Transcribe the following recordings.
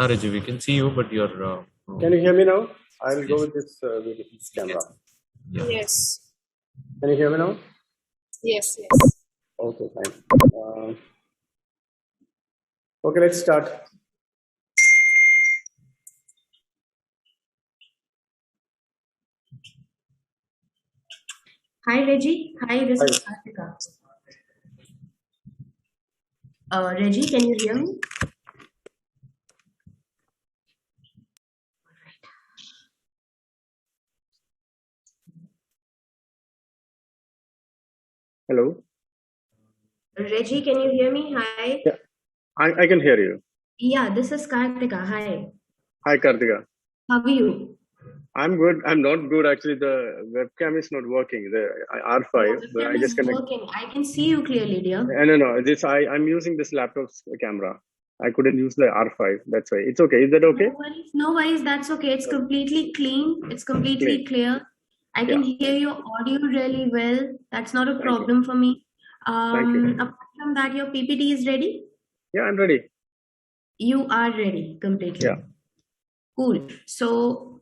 Raju, we can see you, but you're. Can you hear me now? I'll go with this camera. Yeah. Yes. Can you hear me now? Yes. Okay, fine. Okay, let's start. Hi, Reggie. Hi, this is Kartika. Reggie, can you hear me? Hello. Reggie, can you hear me? Hi. Yeah, I can hear you. Yeah, this is Kartika. Hi. Hi, Kartika. How are you? I'm good. I'm not good actually. The webcam is not working. The R5. But I just connect. Working. I can see you clearly, dear. No. I'm using this laptop's camera. I couldn't use the R5. That's why. It's okay. Is that okay? No worries. That's okay. It's completely clean. It's completely clear. I can hear your audio really well. That's not a problem for me. Thank you. Apart from that, your PPT is ready? Yeah, I'm ready. You are ready completely. Yeah. Cool. So,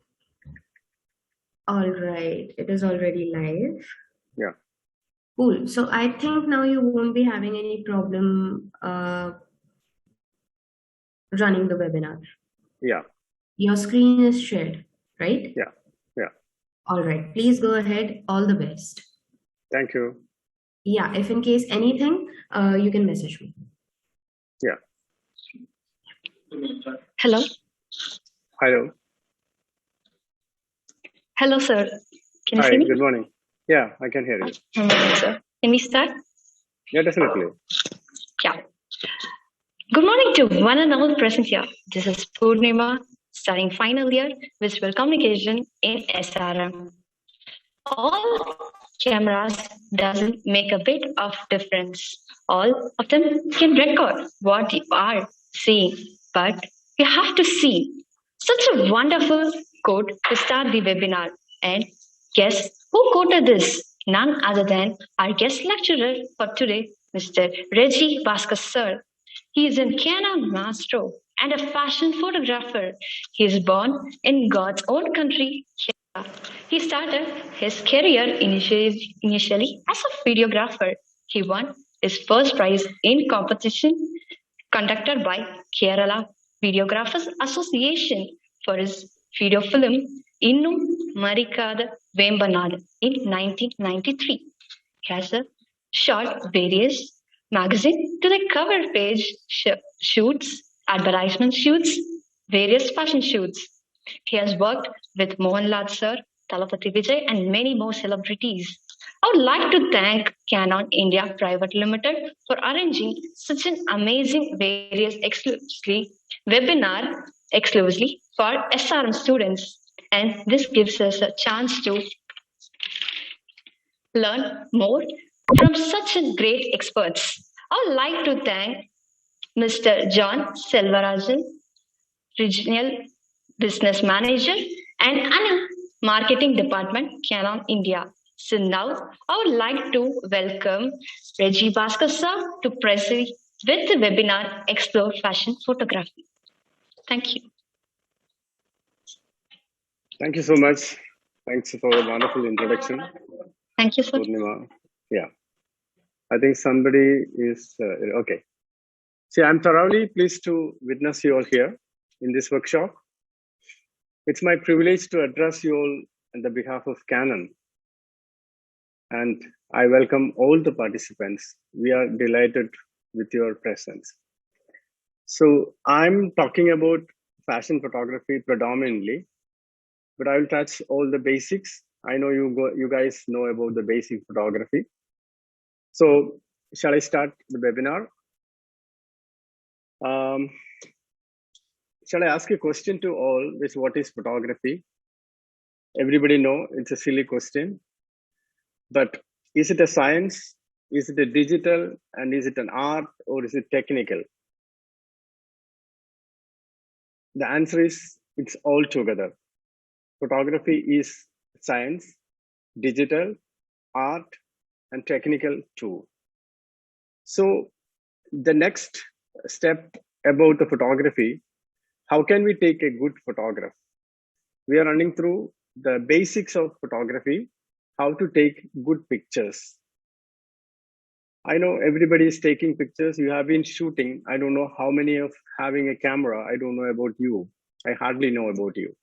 all right. It is already live. Yeah. Cool. So I think now you won't be having any problem running the webinar. Yeah. Your screen is shared, right? Yeah. All right. Please go ahead. All the best. Thank you. Yeah. If in case anything, you can message me. Yeah. Hello. Hello. Hello, sir. Can you Hi, see me? good morning. Yeah, I can hear you. Good morning, sir. Can we start? Yeah, definitely. Yeah. Good morning to one and all present here. This is Purnima, studying final year Visual Communication in SRM. All cameras doesn't make a bit of difference. All of them can record what you are seeing, but you have to see. Such a wonderful quote to start the webinar. And guess who quoted this? None other than our guest lecturer for today, Mr. Reggie Bhaskar sir. He is a Canon master and a fashion photographer. He is born in God's own country, Kerala. He started his career initially as a videographer. He won his first prize in competition conducted by Kerala Videographers Association for his video film Innum Marikada Vembanad in 1993. He has shot various magazine to the cover page shoots, advertisement shoots, various fashion shoots. He has worked with Mohanlal sir, Talapati Vijay, and many more celebrities. I would like to thank Canon India Private Limited for arranging such an amazing various webinar exclusively for SRM students. And this gives us a chance to learn more from such a great experts. I would like to thank Mr. John Selvarajan, Regional Business Manager, and Anu, Marketing Department, Canon India. So now I would like to welcome Reggie Bhaskar sir to proceed with the webinar Explore Fashion Photography. Thank you. Thank you so much. Thanks for a wonderful introduction. Thank you, sir. Purnima. Yeah. I think somebody is, okay. See, I'm thoroughly pleased to witness you all here in this workshop. It's my privilege to address you all on the behalf of Canon. And I welcome all the participants. We are delighted with your presence. So I'm talking about fashion photography predominantly, but I will touch all the basics. I know you guys know about the basic photography. So shall I start the webinar? Shall I ask a question to all, which what is photography? Everybody know it's a silly question, but is it a science? Is it a digital? And is it an art or is it technical? The answer is it's all together. Photography is science, digital, art, and technical too. So the next step about the photography, how can we take a good photograph? We are running through the basics of photography, how to take good pictures. I know everybody is taking pictures. You have been shooting. I don't know how many of having a camera. I don't know about you. I hardly know about you.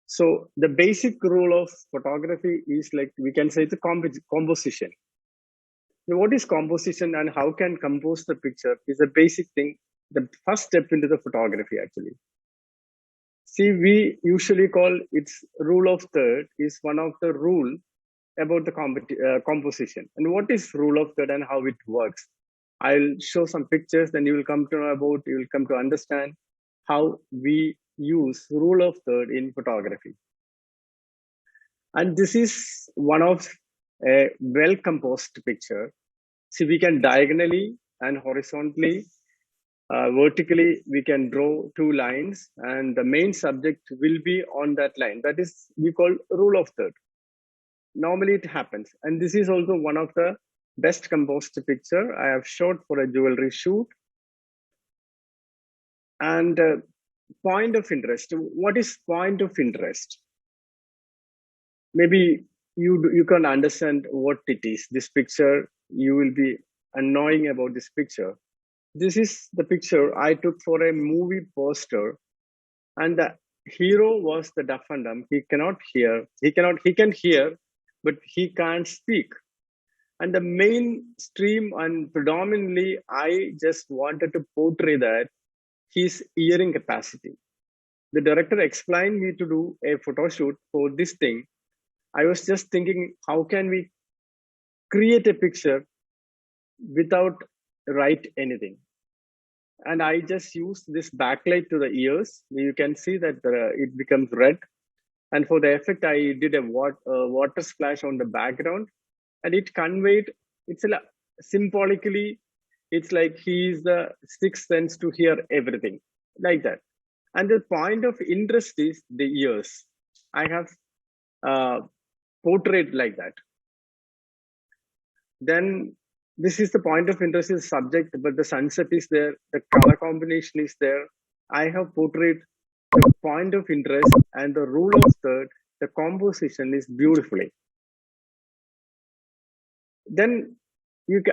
So the basic rule of photography is like, we can say it's a composition. Now, what is composition and how can compose the picture is a basic thing. The first step into the photography actually. See, we usually call its rule of third is one of the rule about the composition. And what is rule of third and how it works? I'll show some pictures, then you will come to know about, you will come to understand how we use rule of third in photography. And this is one of a well-composed picture. See, we can diagonally and horizontally, vertically, we can draw two lines and the main subject will be on that line. That is, we call rule of third. Normally it happens. And this is also one of the best composed picture I have shot for a jewelry shoot. And point of interest. What is point of interest? Maybe you can understand what it is. This picture, you will be annoying about this picture. This is the picture I took for a movie poster, and the hero was the deaf and dumb. He cannot hear. He can hear, but he can't speak. And the mainstream and predominantly, I just wanted to portray that his hearing capacity. The director explained me to do a photo shoot for this thing. I was just thinking, how can we create a picture without write anything? And I just used this backlight to the ears. You can see that it becomes red. And for the effect, I did a water splash on the background, and it conveyed, it's symbolically, it's like he's the sixth sense to hear everything, like that. And the point of interest is the ears. I have portrayed like that. Then this is the point of interest is subject, but the sunset is there, the color combination is there. I have portrayed the point of interest and the rule of third, the composition is beautifully. Then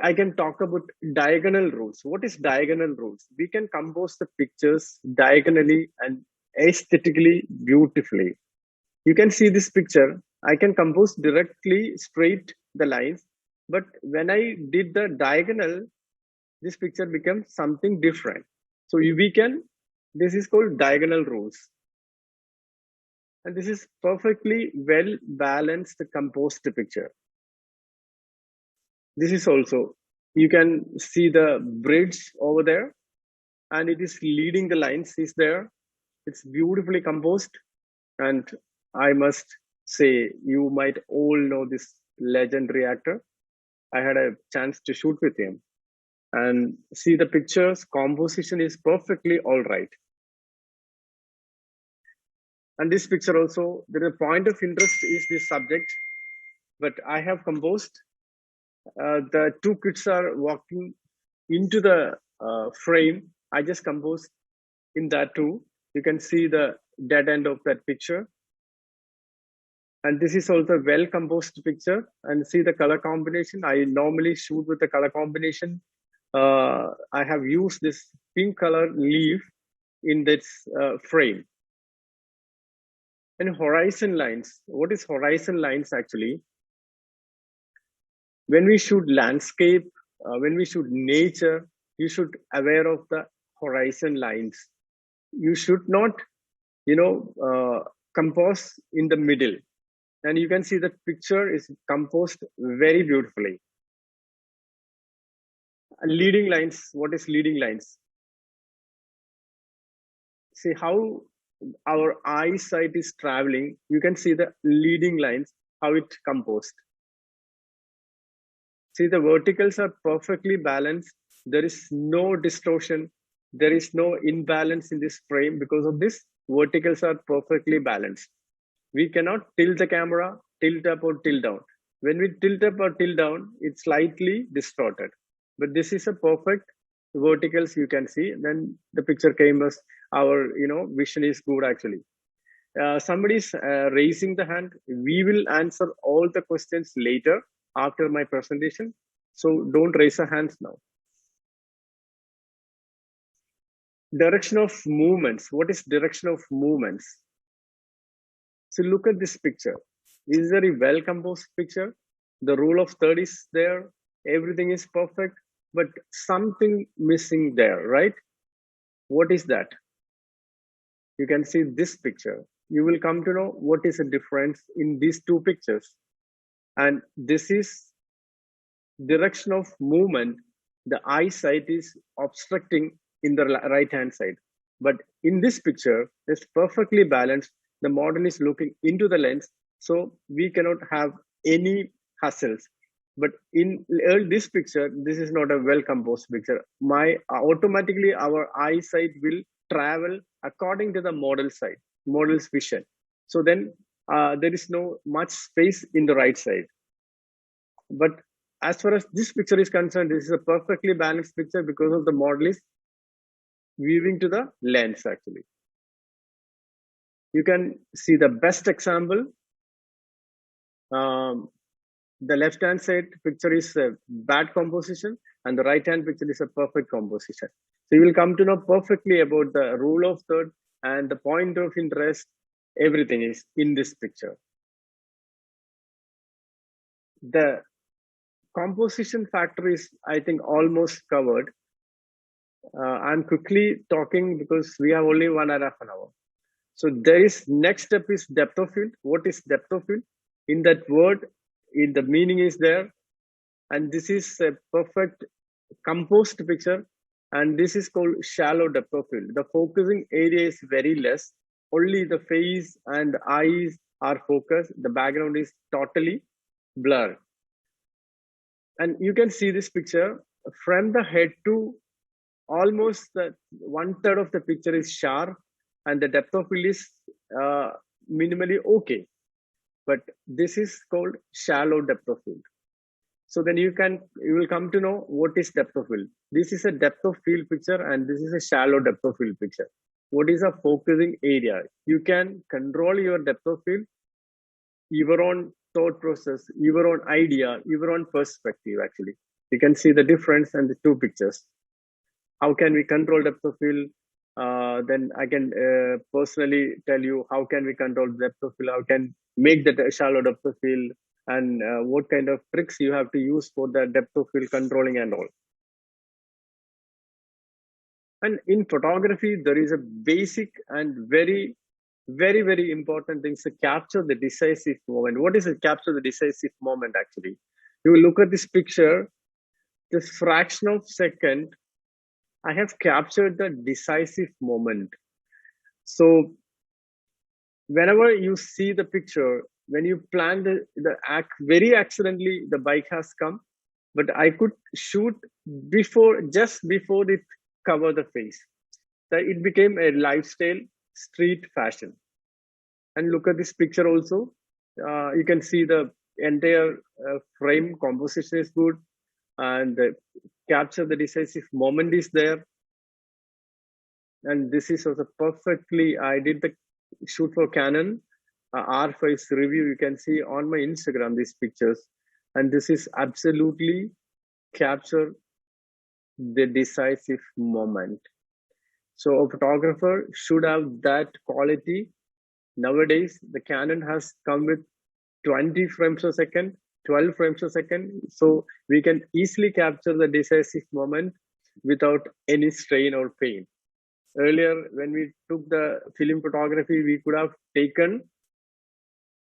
I can talk about diagonal rules. What is diagonal rules? We can compose the pictures diagonally and aesthetically beautifully. You can see this picture. I can compose directly straight the lines, but when I did the diagonal, this picture becomes something different. So this is called diagonal rules. And this is perfectly well balanced composed picture. This is also, you can see the bridge over there and it is leading the lines is there. It's beautifully composed. And I must say, you might all know this legendary actor. I had a chance to shoot with him and see the pictures. Composition is perfectly all right. And this picture also, the point of interest is this subject, but I have composed. The two kids are walking into the frame. I just composed in that too. You can see the dead end of that picture. And this is also a well composed picture, and see the color combination. I normally shoot with the color combination. I have used this pink color leaf in this frame. And horizon lines. What is horizon lines actually? When we shoot landscape, when we shoot nature, you should aware of the horizon lines. You should not, compose in the middle. And you can see the picture is composed very beautifully. Leading lines, what is leading lines? See how our eyesight is traveling. You can see the leading lines, how it composed. See, the verticals are perfectly balanced. There is no distortion. There is no imbalance in this frame. Because of this, verticals are perfectly balanced. We cannot tilt the camera, tilt up or tilt down. When we tilt up or tilt down, it's slightly distorted. But this is a perfect verticals you can see. Then the picture came as our vision is good actually. Somebody's raising the hand. We will answer all the questions later after my presentation. So don't raise your hands now. Direction of movements. What is direction of movements? So look at this picture. Is there a well composed picture? The rule of third is there. Everything is perfect, but something missing there, right? What is that? You can see this picture. You will come to know what is the difference in these two pictures. And this is direction of movement. The eyesight is obstructing in the right hand side. But in this picture, it's perfectly balanced. The model is looking into the lens, so we cannot have any hassles. But in this picture, this is not a well composed picture. Automatically our eyesight will travel according to the model's vision. So then there is no much space in the right side. But as far as this picture is concerned, this is a perfectly balanced picture because of the model is viewing to the lens actually. You can see the best example. The left hand side picture is a bad composition and the right hand picture is a perfect composition. So you will come to know perfectly about the rule of third and the point of interest. Everything is in this picture. The composition factor is, I think, almost covered. I'm quickly talking because we have only 1.5 hours. So there is next step is depth of field. What is depth of field? In that word, in the meaning is there, and this is a perfect composed picture, and this is called shallow depth of field. The focusing area is very less. Only the face and eyes are focused. The background is totally blurred. And you can see this picture from the head to almost the 1/3 of the picture is sharp, and the depth of field is minimally okay. But this is called shallow depth of field. So then you will come to know what is depth of field. This is a depth of field picture and this is a shallow depth of field picture. What is a focusing area? You can control your depth of field, your own thought process, your own idea, your own perspective actually. You can see the difference in the two pictures. How can we control depth of field? Then I can personally tell you how can we control depth of field, how can make the shallow depth of field, and what kind of tricks you have to use for the depth of field controlling and all. And in photography, there is a basic and very, very, very important thing to capture the decisive moment. What is it? Capture the decisive moment actually. You will look at this picture, this fraction of second, I have captured the decisive moment. So whenever you see the picture, when you plan the act, very accidentally the bike has come, but I could shoot just before it covered the face. So it became a lifestyle street fashion. And look at this picture also. You can see the entire frame composition is good, and capture the decisive moment is there. And this is also perfectly, I did the shoot for Canon R5's review. You can see on my Instagram these pictures, and this is absolutely capture the decisive moment. So a photographer should have that quality. Nowadays, the Canon has come with 20 frames a second, 12 frames a second. So we can easily capture the decisive moment without any strain or pain. Earlier, when we took the film photography, we could have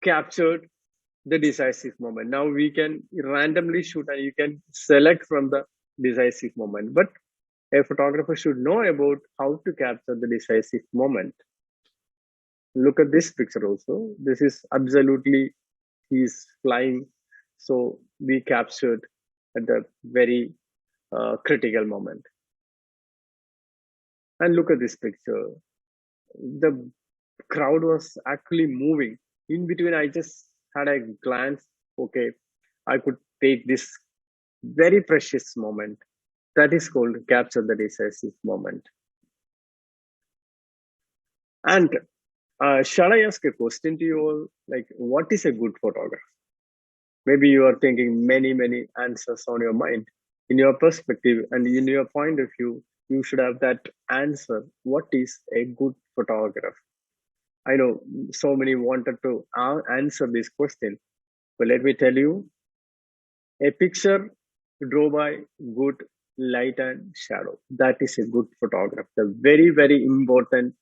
captured the decisive moment. Now we can randomly shoot and you can select from the decisive moment. But a photographer should know about how to capture the decisive moment. Look at this picture also. This is absolutely, he's flying. So we captured at the very critical moment. And look at this picture. The crowd was actually moving. In between, I just had a glance. Okay, I could take this very precious moment. That is called capture the decisive moment. And shall I ask a question to you all? Like, what is a good photograph? Maybe you are thinking many answers on your mind. In your perspective and in your point of view, you should have that answer. What is a good photograph? I know so many wanted to answer this question, but let me tell you, a picture drawn by good light and shadow. That is a good photograph. The very important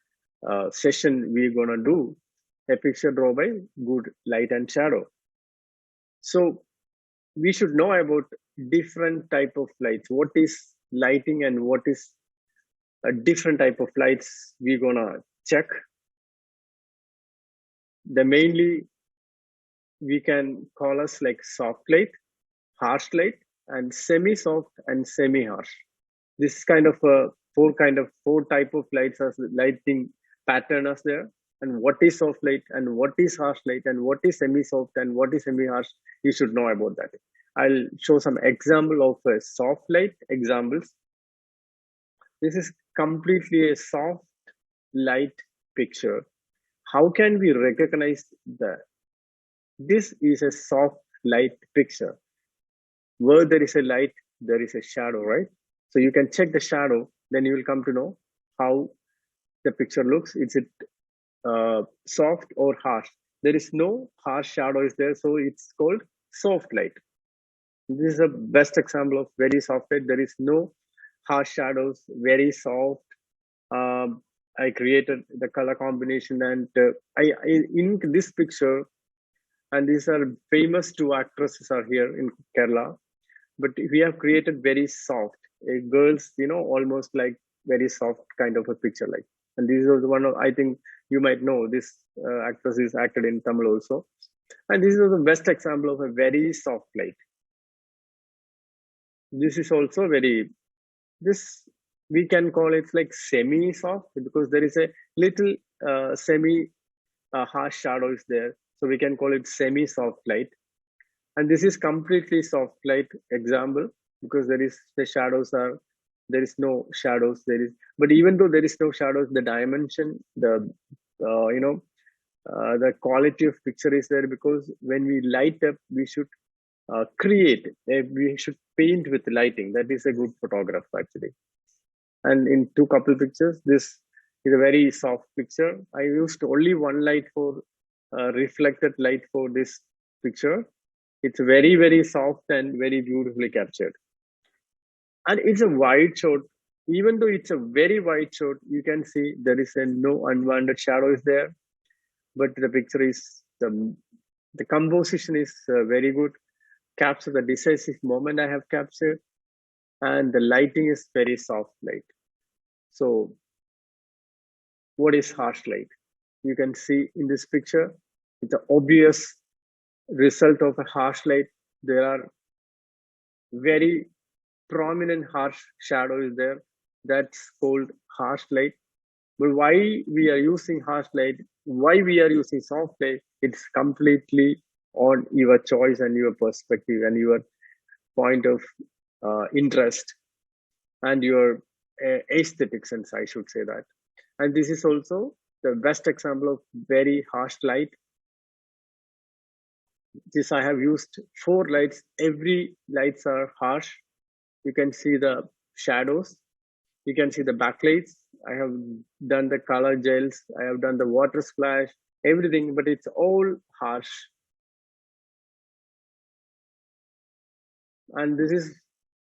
session we're gonna do, a picture drawn by good light and shadow. So we should know about different type of lights. What is lighting and what is a different type of lights we're gonna check. The mainly we can call us like soft light, harsh light, and semi-soft and semi-harsh. This kind of four type of lights as lighting pattern is there. And what is soft light and what is harsh light and what is semi-soft and what is semi-harsh, you should know about that. I'll show some example of soft light examples. This is completely a soft light picture. How can we recognize that this is a soft light picture? Where there is a light, there is a shadow, right? So you can check the shadow, then you will come to know how the picture looks. Is it soft or harsh? There is no harsh shadow is there, so it's called soft light. This is a best example of very soft light. There is no harsh shadows, very soft. I created the color combination and I in this picture, and these are famous two actresses are here in Kerala, but we have created very soft girls, almost like very soft kind of a picture like. And this is one of, I think you might know this actress is acted in Tamil also. And this is the best example of a very soft light. This is also this we can call it like semi-soft because there is a little harsh shadow is there. So we can call it semi-soft light. And this is completely soft light example because there is no shadows. But even though there is no shadows, the dimension, the quality of picture is there because when we light up, we should we should paint with lighting. That is a good photograph actually. And in two couple pictures, this is a very soft picture. I used only one light for reflected light for this picture. It's very soft and very beautifully captured. And it's a wide shot. Even though it's a very wide shot, you can see there is no unwanted shadows there. But the picture is, the composition is very good. Capture the decisive moment I have captured. And the lighting is very soft light. So what is harsh light? You can see in this picture, it's an obvious result of a harsh light. There are very prominent harsh shadows there. That's called harsh light. But why we are using harsh light, why we are using soft light, it's completely on your choice and your perspective and your point of interest and your aesthetic sense, I should say that. And this is also the best example of very harsh light. This I have used 4 lights. Every lights are harsh. You can see the shadows. You can see the backlights. I have done the color gels. I have done the water splash, everything, but it's all harsh. And this is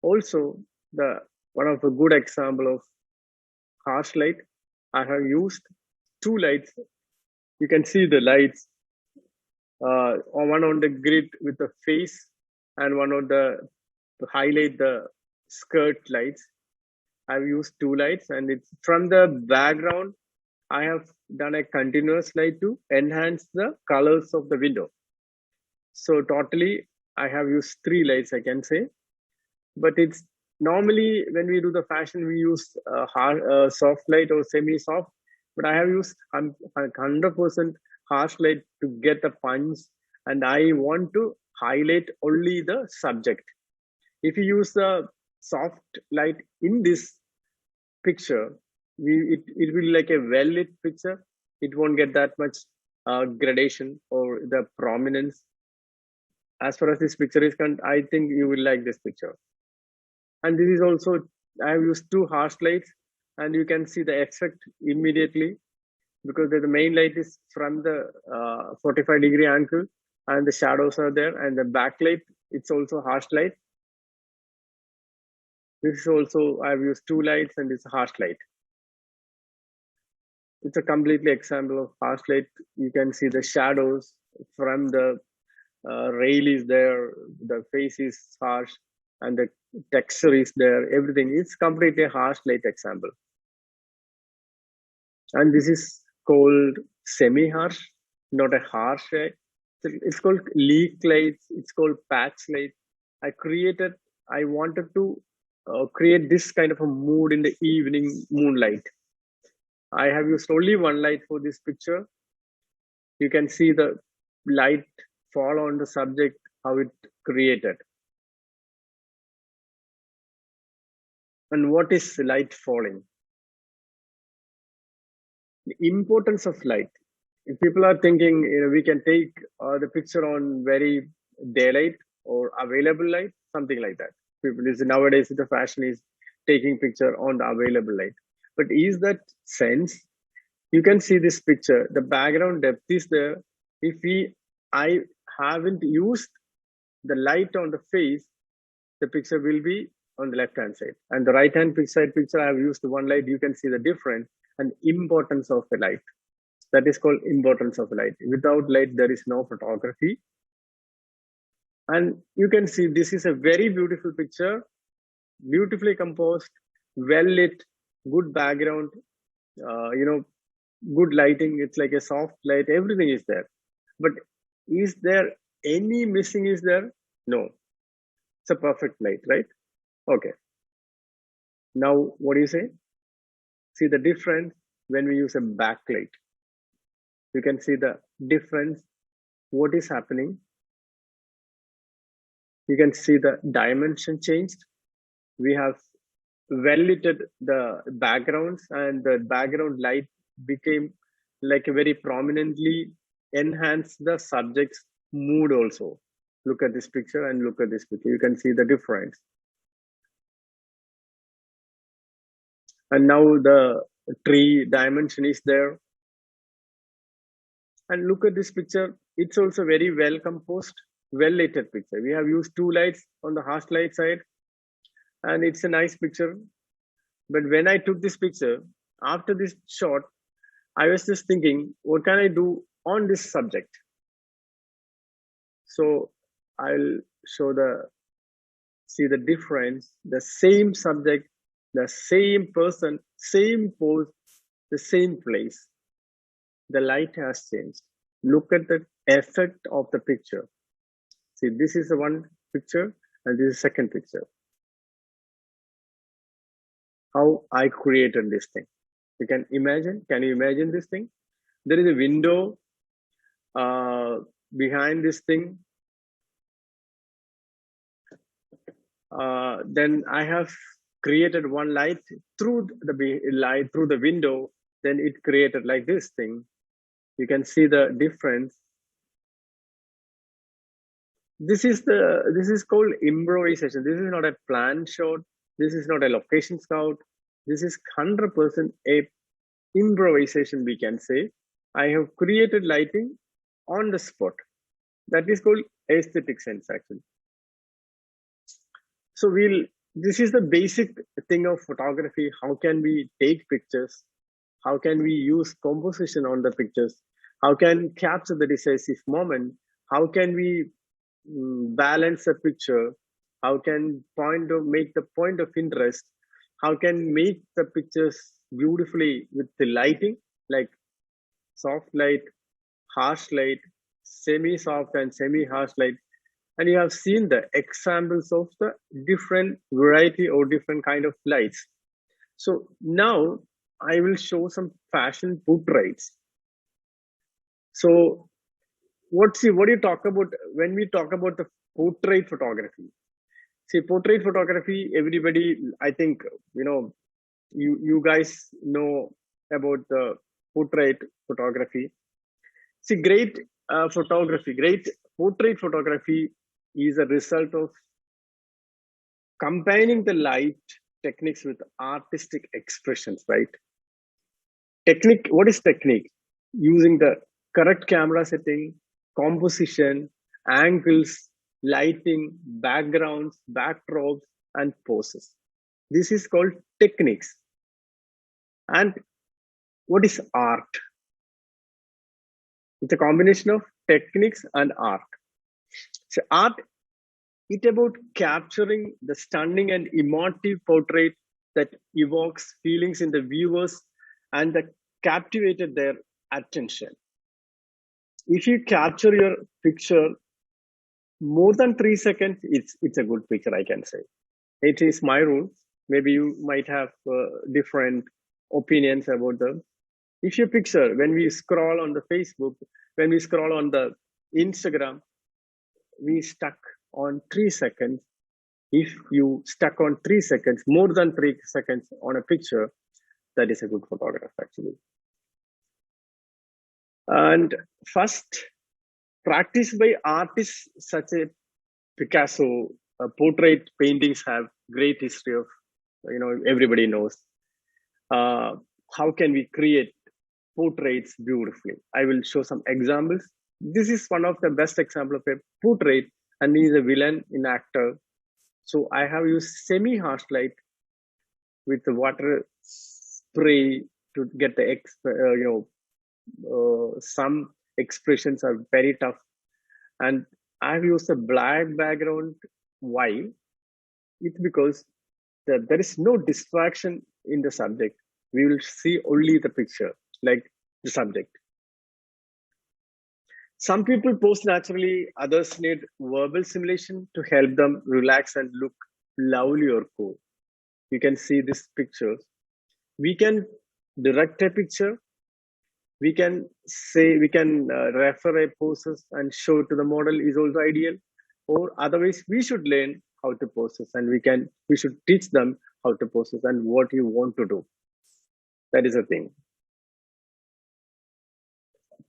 also one of the good example of harsh light. I have used 2 lights. You can see the lights, one on the grid with the face and one on to highlight the skirt lights. I've used 2 lights and it's from the background. I have done a continuous light to enhance the colors of the window. So totally I have used 3 lights, I can say, but it's normally when we do the fashion, we use soft light or semi-soft, but I have used 100% harsh light to get the punch, and I want to highlight only the subject. If you use the soft light in this picture, it will be like a well-lit picture, it won't get that much gradation or the prominence. As far as this picture is concerned, I think you will like this picture. And this is also, I have used 2 harsh lights, and you can see the effect immediately because the main light is from the 45-degree angle and the shadows are there, and the backlight, it's also harsh light. This is also, I've used 2 lights and it's a harsh light. It's a completely example of harsh light. You can see the shadows from the rail is there, the face is harsh, and the texture is there. Everything is completely harsh light example. And this is called semi-harsh, not a harsh light. It's called leak lights. It's called patch light. I wanted to create this kind of a mood in the evening moonlight. I have used only 1 light for this picture. You can see the light fall on the subject, how it created. And what is light falling? The importance of light. If people are thinking, we can take the picture on very daylight or available light, something like that. People is nowadays the fashion is taking picture on the available light. But is that sense? You can see this picture. The background depth is there. If I haven't used the light on the face, the picture will be on the left-hand side. And the right-hand side picture, I have used 1 light. You can see the difference and importance of the light. That is called importance of light. Without light, there is no photography. And you can see this is a very beautiful picture, beautifully composed, well lit, good background, good lighting. It's like a soft light, everything is there. But is there any missing is there? No. It's a perfect light, right? Okay. Now, what do you say? See the difference when we use a backlight. You can see the difference, what is happening. You can see the dimension changed. We have well lit the backgrounds, and the background light became like a very prominently enhance the subject's mood also. Look at this picture and look at this picture. You can see the difference. And now the tree dimension is there. And look at this picture. It's also very well composed, well lit picture. We have used 2 lights on the harsh light side, and it's a nice picture. But when I took this picture, after this shot, I was just thinking, what can I do on this subject? So I'll see the difference, the same subject, the same person, same pose, the same place. The light has changed. Look at the effect of the picture. See, this is the 1 picture and this is the 2nd picture. How I created this thing. You can imagine, can you imagine this thing? There is a window behind this thing. Then I have created 1 light through the window. Then it created like this thing. You can see the difference. This is called improvisation. This is not a planned shot. This is not a location scout. This is 100% a improvisation, we can say. I have created lighting on the spot. That is called aesthetic sense, actually. So this is the basic thing of photography. How can we take pictures? How can we use composition on the pictures? How can capture the decisive moment? How can we balance a picture? How can make the point of interest? How can make the pictures beautifully with the lighting, like soft light, harsh light, semi-soft and semi-harsh light. And you have seen the examples of the different variety or different kind of lights. So now I will show some fashion portraits. So what do you talk about when we talk about the portrait photography? See, portrait photography, everybody, I think, you guys know about the portrait photography. See, great photography, great portrait photography is a result of combining the light techniques with artistic expressions, right? Technique, what is technique? Using the correct camera setting, composition, angles, lighting, backgrounds, backdrops, and poses. This is called techniques. And what is art? It's a combination of techniques and art. So art, it's about capturing the stunning and emotive portrait that evokes feelings in the viewers and that captivated their attention. If you capture your picture more than 3 seconds, it's a good picture, I can say. It is my rule. Maybe you might have different opinions about them. If you picture, when we scroll on the Facebook, when we scroll on the Instagram, we stuck on 3 seconds. If you stuck on 3 seconds, more than 3 seconds on a picture, that is a good photograph actually. And first, practice by artists such as Picasso, portrait paintings have great history of, everybody knows. How can we create portraits beautifully? I will show some examples. This is one of the best example of a portrait, and he is a villain in actor. So I have used semi-harsh light with the water spray to get the some expressions are very tough, and I've used a black background. Why? It's because there is no distraction in the subject. We will see only the picture, like the subject. Some people pose naturally, others need verbal simulation to help them relax and look lovely or cool. You can see this picture. We can direct a picture. We can say, we can refer a poses and show to the model is also ideal. Or otherwise, we should learn how to poses, and we should teach them how to poses and what you want to do. That is a thing.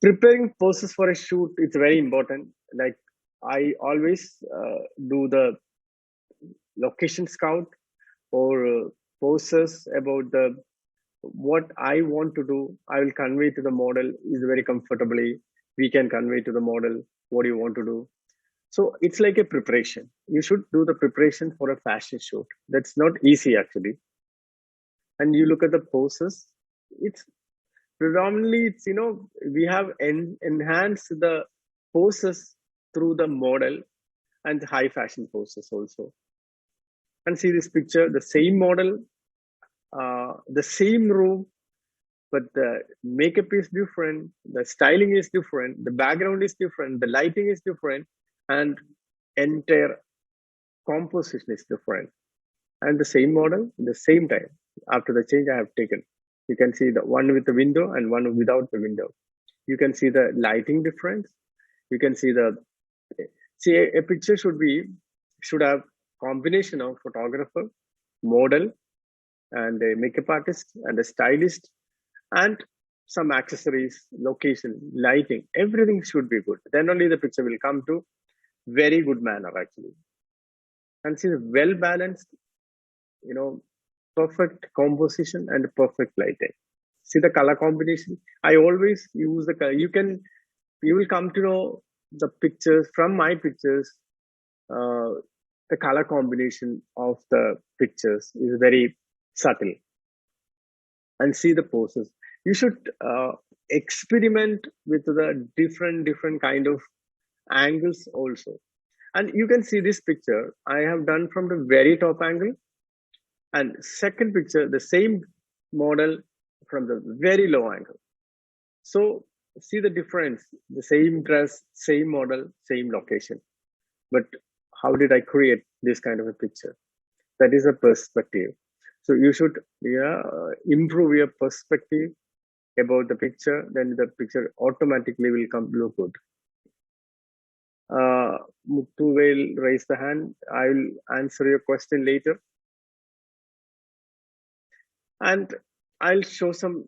Preparing poses for a shoot is very important. Like I always do the location scout or poses about the what I want to do. I will convey to the model is very comfortably. We can convey to the model what you want to do. So it's like a preparation. You should do the preparation for a fashion shoot. That's not easy actually. And you look at the poses, it's predominantly, we have enhanced the poses through the model and high fashion poses also. And see this picture, the same model, the same room, but the makeup is different, the styling is different, the background is different, the lighting is different, and entire composition is different. And the same model, the same time, after the change I have taken. You can see the one with the window and one without the window. You can see the lighting difference. You can see a picture should have combination of photographer, model, and a makeup artist and a stylist, and some accessories, location, lighting, everything should be good. Then only the picture will come to very good manner actually. And see the well balanced, perfect composition and perfect lighting. See the color combination. I always use the color. You will come to know the pictures from my pictures. The color combination of the pictures is very subtle. And see the poses. You should experiment with the different kind of angles also. And you can see this picture I have done from the very top angle, and second picture, the same model from the very low angle. So see the difference, the same dress, same model, same location. But how did I create this kind of a picture? That is a perspective. So you should improve your perspective about the picture, then the picture automatically will look good. Muthu will raise the hand. I will answer your question later. And I'll show some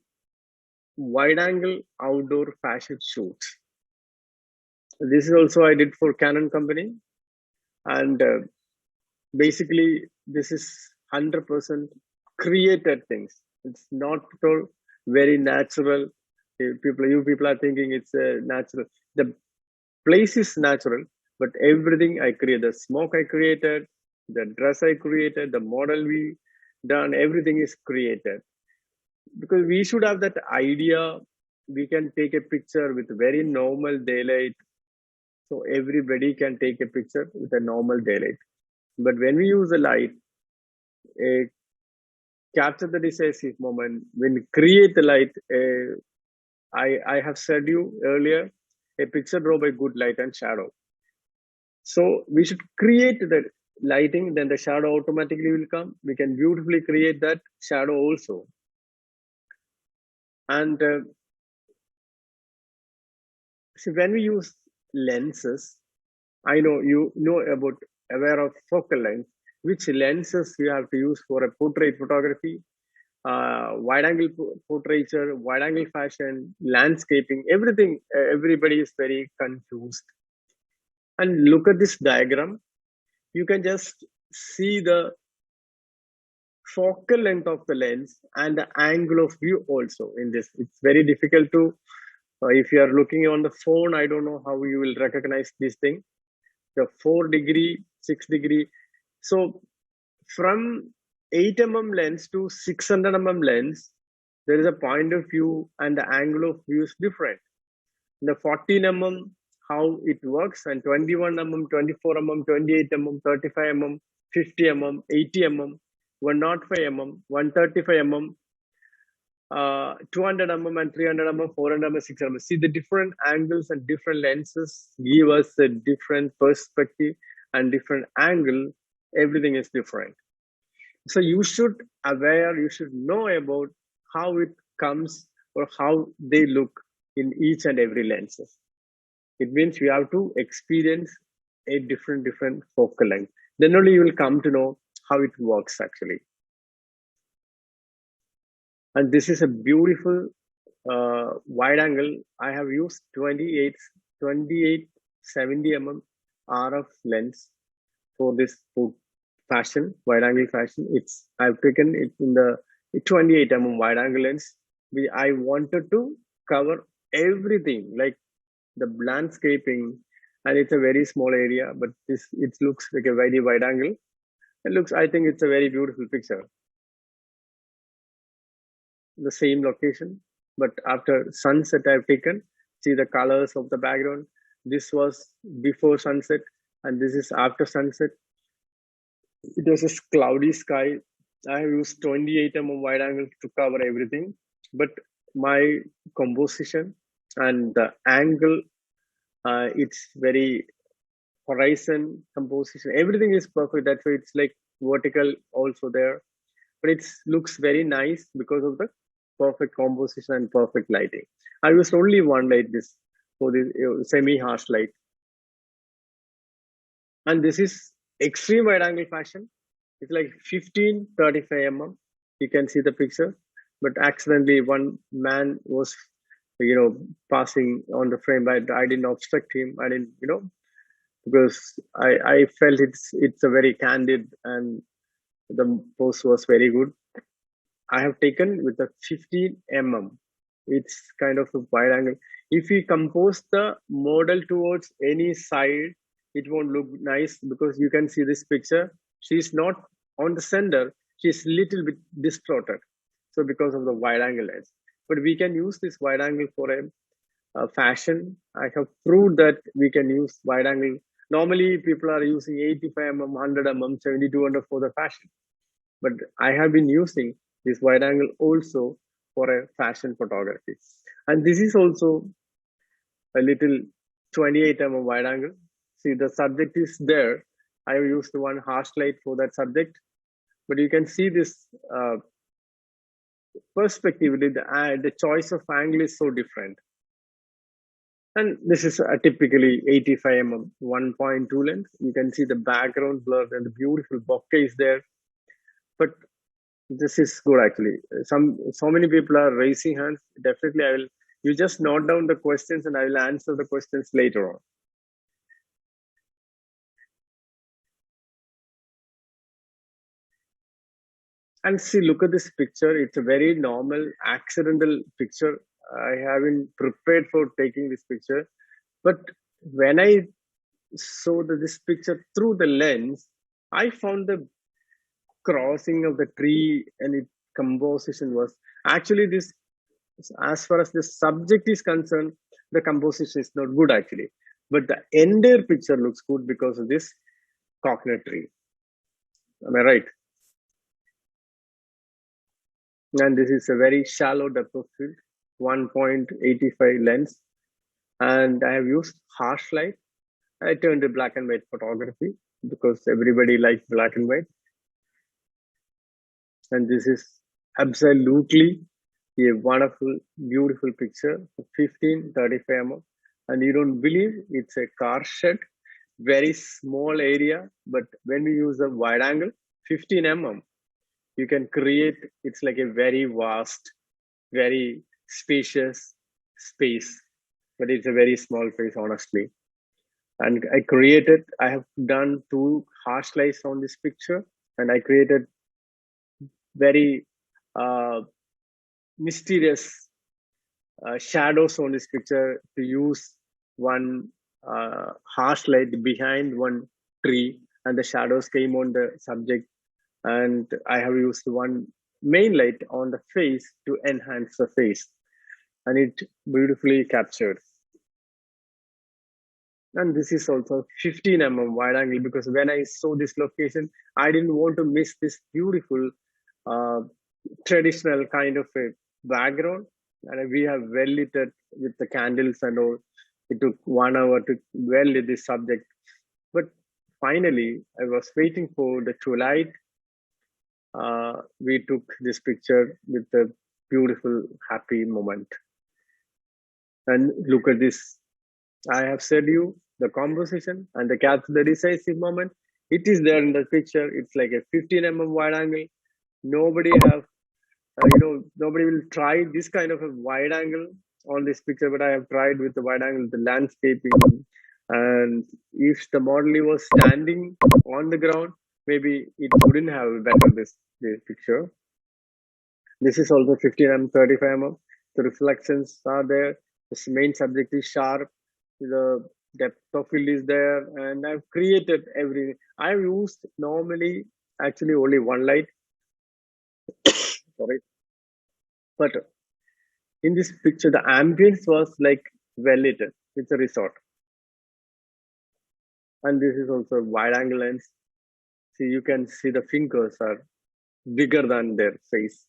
wide angle outdoor fashion shoots. This is also I did for Canon company, and basically this is 100% created things. It's not at all very natural. You people are thinking it's natural. The place is natural, but everything I created, the smoke I created, the dress I created, the model we done, everything is created. Because we should have that idea, we can take a picture with very normal daylight. So everybody can take a picture with a normal daylight. But when we use the light, capture the decisive moment, when we create the light, I have said you earlier, a picture draw by good light and shadow. So we should create the lighting, then the shadow automatically will come. We can beautifully create that shadow also. And see, when we use lenses, I know you know about aware of focal length, which lenses you have to use for a portrait photography, wide angle portraiture, wide angle fashion, landscaping, everything. Everybody is very confused. And look at this diagram. You can just see the focal length of the lens and the angle of view also in this. It's very difficult to, if you are looking on the phone, I don't know how you will recognize this thing. The 4 degree, 6 degree. So from 8 mm lens to 600 mm lens, there is a point of view and the angle of view is different. The 14 mm, how it works, and 21 mm, 24 mm, 28 mm, 35 mm, 50 mm, 80 mm, 105 mm, 135 mm, 200 mm and 300 mm, 400 mm, 600 mm. See, the different angles and different lenses give us a different perspective and different angle. Everything is different. So you should aware, you should know about how it comes or how they look in each and every lenses. It means you have to experience a different focal length. Then only you will come to know how it works actually. And this is a beautiful wide angle. I have used 28 70 mm RF lens for this fashion, wide angle fashion. I've taken it in the 28 mm wide angle lens. I wanted to cover everything, like the landscaping, and it's a very small area, but it looks like a very wide angle. I think it's a very beautiful picture. The same location, but after sunset I've taken. See the colors of the background. This was before sunset and this is after sunset. It was a cloudy sky. I have used 28 mm wide angle to cover everything, but my composition and the angle, it's very horizon composition. Everything is perfect. That's why it's like vertical also there, but it looks very nice because of the perfect composition and perfect lighting. I used only one light this for the semi-harsh light. And this is extreme wide angle fashion. It's like 15-35 mm. You can see the picture, but accidentally one man was, passing on the frame, but I didn't obstruct him. I didn't, because I felt it's a very candid and the pose was very good. I have taken with a 15 mm. It's kind of a wide angle. If we compose the model towards any side, it won't look nice because you can see this picture. She's not on the center. She's little bit distorted. So because of the wide angle lens. But we can use this wide angle for a fashion. I have proved that we can use wide angle. Normally people are using 85 mm, 100 mm, 7200 for the fashion. But I have been using this wide angle also for a fashion photography. And this is also a little 28 mm wide angle. See, the subject is there. I have used one harsh light for that subject, but you can see this perspective, the choice of angle is so different. And this is a typically 85 mm 1.2 lens. You can see the background blur and the beautiful bokeh is there. But This is good actually. So many people are raising hands. Definitely, I will. You just note down the questions, and I will answer the questions later on. And see, look at this picture. It's a very normal, accidental picture. I haven't prepared for taking this picture, but when I saw this picture through the lens, I found the crossing of the tree and its composition was actually this. As far as the subject is concerned, the composition is not good actually, but the entire picture looks good because of this coconut tree. Am I right? And this is a very shallow depth of field, 1.85 lens, and I have used harsh light. I turned to black and white photography because everybody likes black and white. And this is absolutely a wonderful, beautiful picture, 1535 mm. And you don't believe it's a car shed, very small area, but when we use a wide angle, 15 mm, you can create, it's like a very vast, very spacious space, but it's a very small place, honestly. And I have done 2 harsh lights on this picture, and I created very mysterious shadows on this picture to use one harsh light behind one tree, and the shadows came on the subject. And I have used one main light on the face to enhance the face, and it beautifully captured. And this is also 15 mm wide angle because when I saw this location, I didn't want to miss this beautiful traditional kind of a background. And we have well lit it with the candles and all. It took 1 hour to well lit this subject. But finally, I was waiting for the true light. We took this picture with a beautiful, happy moment. And look at this. I have said you the composition and the decisive moment. It is there in the picture. It's like a 15 mm wide angle. Nobody have, nobody will try this kind of a wide angle on this picture, but I have tried with the wide angle, the landscaping. And if the model was standing on the ground, maybe it wouldn't have better this picture. This is also 15 mm, 35 mm. The reflections are there. The main subject is sharp. The depth of field is there, and I've created everything. I've used normally actually only one light. Sorry, but in this picture, the ambience was like well lit. It's a resort, and this is also a wide angle lens. See, you can see the fingers are bigger than their face.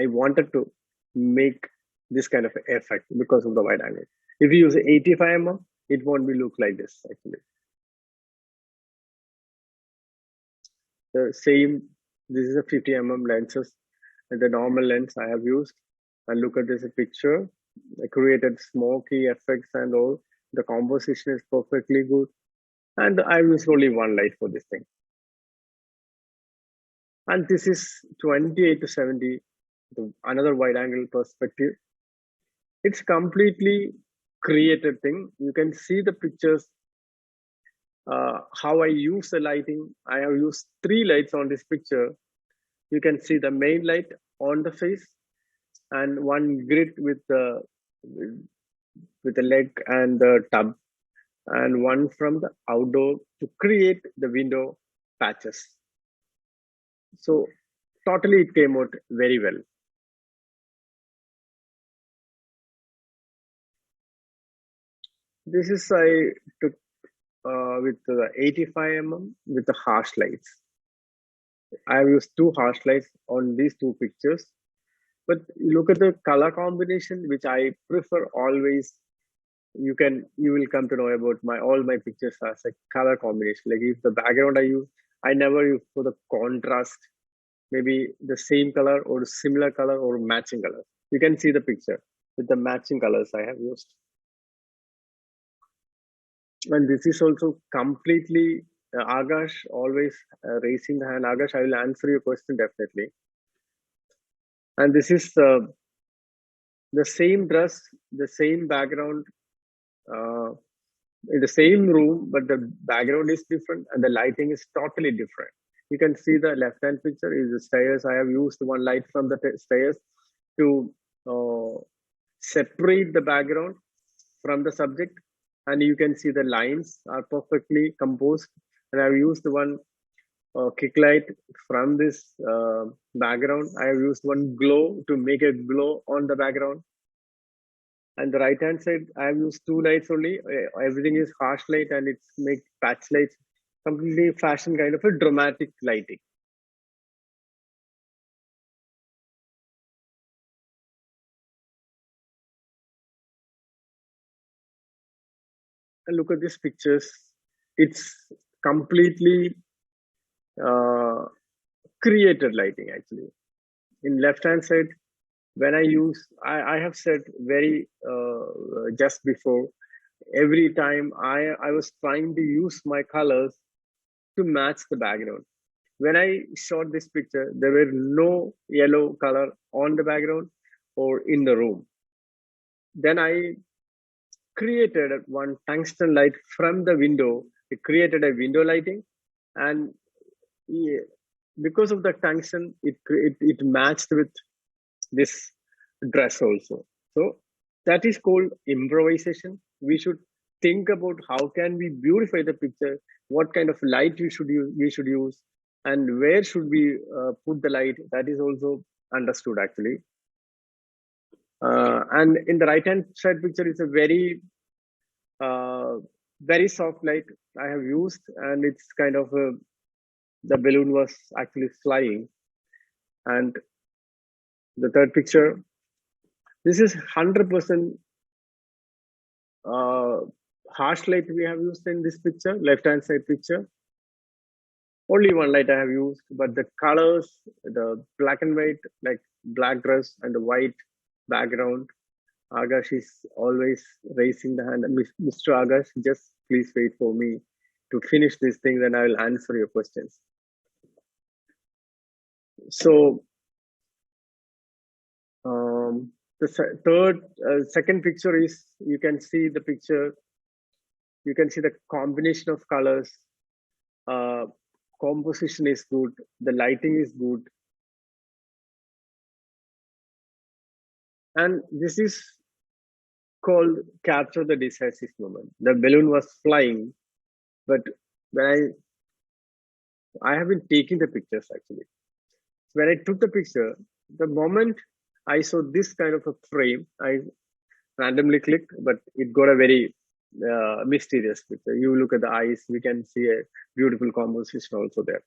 I wanted to make this kind of effect because of the wide angle. If you use 85 mm, it won't be look like this actually. The same, this is a 50 mm lenses, and the normal lens I have used. And look at this picture. I created smoky effects and all. The composition is perfectly good. And I use only one light for this thing. And this is 28 to 70, another wide angle perspective. It's completely created thing. You can see the pictures, how I use the lighting. I have used 3 lights on this picture. You can see the main light on the face and one grid with the leg and the tub, and one from the outdoor to create the window patches. So totally it came out very well. This is I took with the 85 mm with the harsh lights. I have used 2 harsh lights on these 2 pictures. But look at the color combination, which I prefer always. You will come to know about all my pictures as a color combination. Like if the background I use, I never use for the contrast, maybe the same color or similar color or matching color. You can see the picture with the matching colors I have used. And this is also completely Agash always raising the hand. Agash, I will answer your question definitely. And this is the same dress, the same background, in the same room, but the background is different and the lighting is totally different. You can see the left hand picture is the stairs. I have used one light from the stairs to separate the background from the subject, and you can see the lines are perfectly composed. And I've used one kick light from this background. I have used one glow to make a glow on the background. And the right hand side, I have used two lights only. Everything is harsh light and it's make patch lights, completely fashion kind of a dramatic lighting. And look at these pictures. It's completely created lighting actually. In left hand side, when I have said very just before, every time I was trying to use my colors to match the background. When I shot this picture, there were no yellow color on the background or in the room. Then I created one tungsten light from the window. It created a window lighting, and because of the tungsten, it matched with this dress also. So that is called improvisation. We should think about how can we beautify the picture, what kind of light we should use, and where should we put the light. That is also understood actually. And in the right hand side picture is a very soft light I have used, and it's kind of the balloon was actually flying. And the third picture, this is 100% harsh light we have used in this picture, left hand side picture. Only one light I have used, but the colors, the black and white, like black dress and the white background. Agash is always raising the hand. Mr. Agash, just please wait for me to finish this thing, then I will answer your questions. So the second picture is, you can see the picture, you can see the combination of colors, composition is good, the lighting is good. And this is called capture the decisive moment. The balloon was flying, but when I have been taking the pictures actually. When I took the picture, the moment I saw this kind of a frame, I randomly clicked, but it got a very mysterious picture. You look at the eyes, we can see a beautiful composition also there.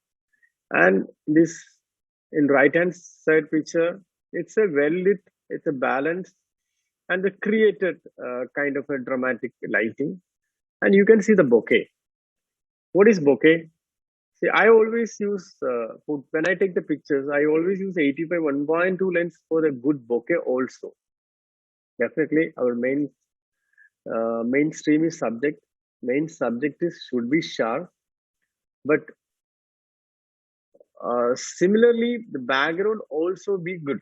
And this in right hand side picture, it's a well lit, it's a balanced and the created kind of a dramatic lighting. And you can see the bokeh. What is bokeh? See, I always use, when I take the pictures, I always use 85 1.2 lens for the good bokeh also. Definitely our mainstream is subject. Main subject should be sharp, but similarly, the background also be good.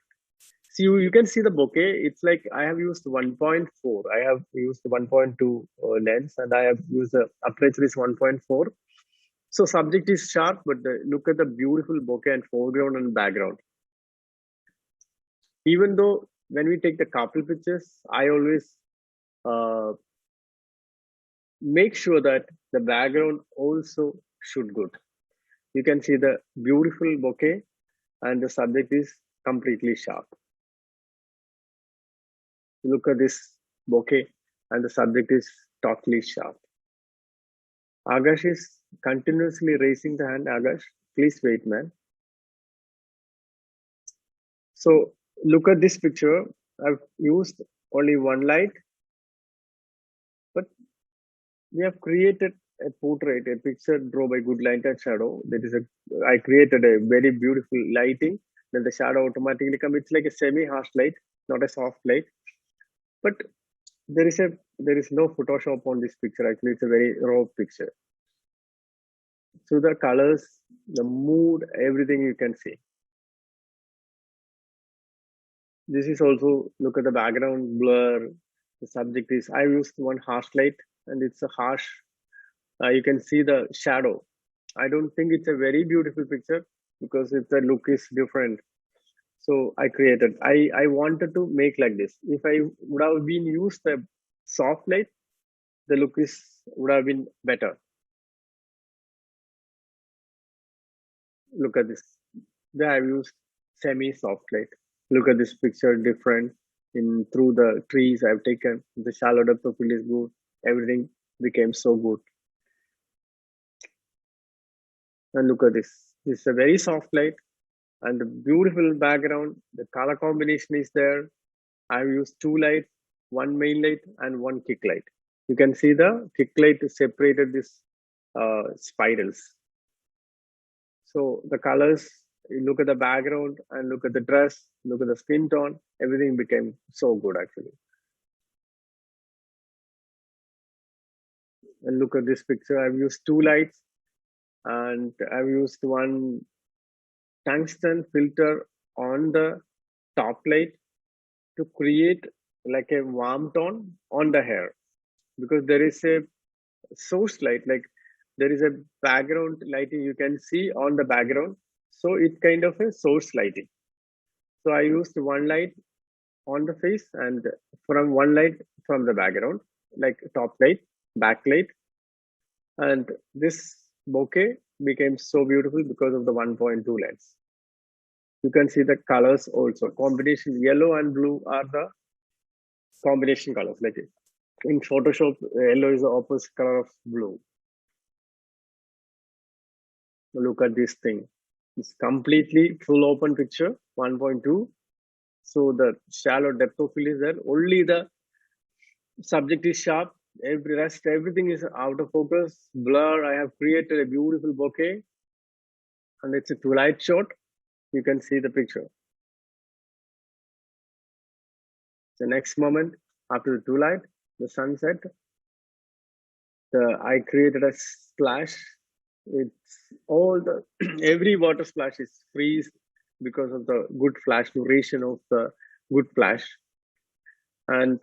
See, you can see the bokeh. It's like I have used 1.4. I have used 1.2 lens, and I have used the aperture is 1.4. So subject is sharp, but look at the beautiful bokeh and foreground and background. Even though when we take the couple pictures, I always make sure that the background also should good. You can see the beautiful bokeh and the subject is completely sharp. Look at this bokeh and the subject is totally sharp. Agash is continuously raising the hand. Agash, please wait, man. So look at this picture. I've used only one light, but we have created a portrait, a picture drawn by good light and shadow. That is I created a very beautiful lighting. Then the shadow automatically comes. It's like a semi-harsh light, not a soft light. But there is no Photoshop on this picture. Actually, it's a very raw picture. So the colors, the mood, everything you can see. This is also, look at the background blur. The subject is, I used one harsh light and it's a harsh, you can see the shadow. I don't think it's a very beautiful picture because the look is different. So I created, I wanted to make like this. If I would have been used the soft light, the look would have been better. Look at this. There I've used semi-soft light. Look at this picture, different in through the trees I've taken. The shallow depth of field is good. Everything became so good. And look at this. This is a very soft light and the beautiful background. The color combination is there. I've used two lights, one main light and one kick light. You can see the kick light separated this spirals. So the colors, you look at the background and look at the dress, look at the skin tone, everything became so good actually. And look at this picture. I've used two lights and I've used one tungsten filter on the top light to create like a warm tone on the hair, because there is a source light, like there is a background lighting you can see on the background. So it's kind of a source lighting. So I used one light on the face and from one light from the background, like top light, back light. And this bouquet became so beautiful because of the 1.2 lens. You can see the colors also. Combination yellow and blue are the combination colors. Like in Photoshop, yellow is the opposite color of blue. Look at this thing. It's completely full open picture, 1.2. So the shallow depth of field is there. Only the subject is sharp. Everything is out of focus. Blur. I have created a beautiful bouquet, and it's a twilight shot. You can see the picture. The next moment after the twilight, the sunset. I created a splash. It's all the every water splash is freeze because of the good flash duration of the good flash. And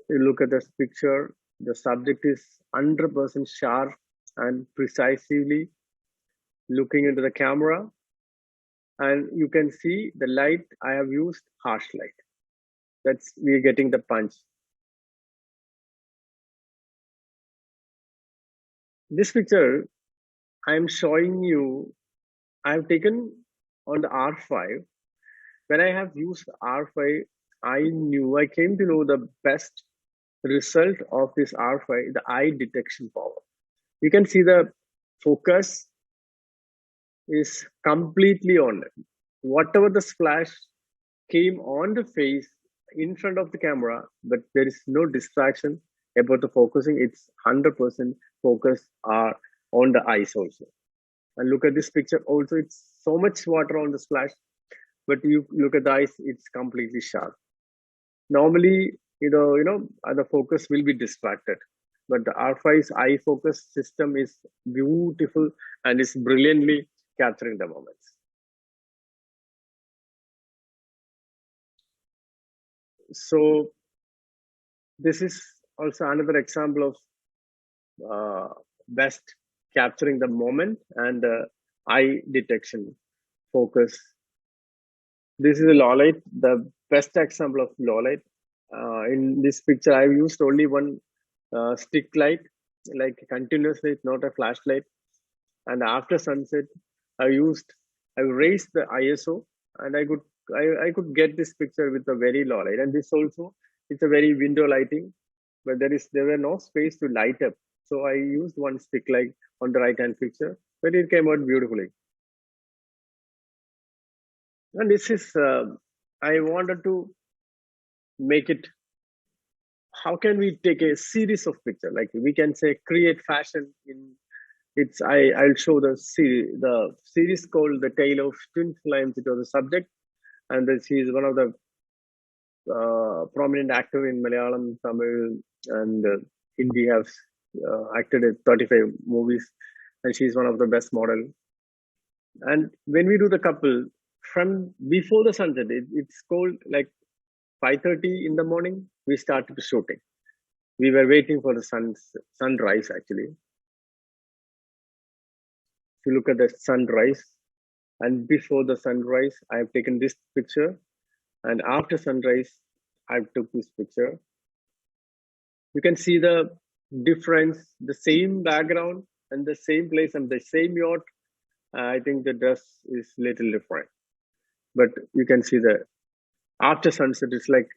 you look at this picture, the subject is 100% sharp and precisely looking into the camera. And you can see the light, I have used harsh light. That's, we're getting the punch. This picture, I'm showing you, I've taken on the R5. When I have used R5, I came to know the best result of this R5, the eye detection power. You can see the focus is completely on it. Whatever the splash came on the face in front of the camera, but there is no distraction about the focusing. It's 100% focus are on the eyes also. And look at this picture also, it's so much water on the splash, but you look at the eyes, it's completely sharp. Normally, the focus will be distracted, but the R5's eye focus system is beautiful and is brilliantly capturing the moments. So this is also another example of best capturing the moment and eye detection focus. This is a low light, the best example of low light. In this picture, I've used only one stick light, like continuous light, not a flashlight. And after sunset, I raised the ISO, and I could get this picture with a very low light. And this also, it's a very window lighting, but there were no space to light up. So I used one stick light on the right hand picture, but it came out beautifully. And this is, I wanted to make it, how can we take a series of pictures? Like we can say create fashion in, I'll show the series called The Tale of Twin Flames. It was a subject, and she is one of the prominent actor in Malayalam, Tamil, and Hindi. Have acted in 35 movies, and she's one of the best model. And when we do the couple from before the sunset, it's called like 5:30 in the morning, we started shooting. We were waiting for the sunrise actually. If you look at the sunrise, and before the sunrise, I have taken this picture, and after sunrise, I took this picture. You can see the difference, the same background and the same place and the same yacht. I think the dress is little different, but you can see the after sunset, it's like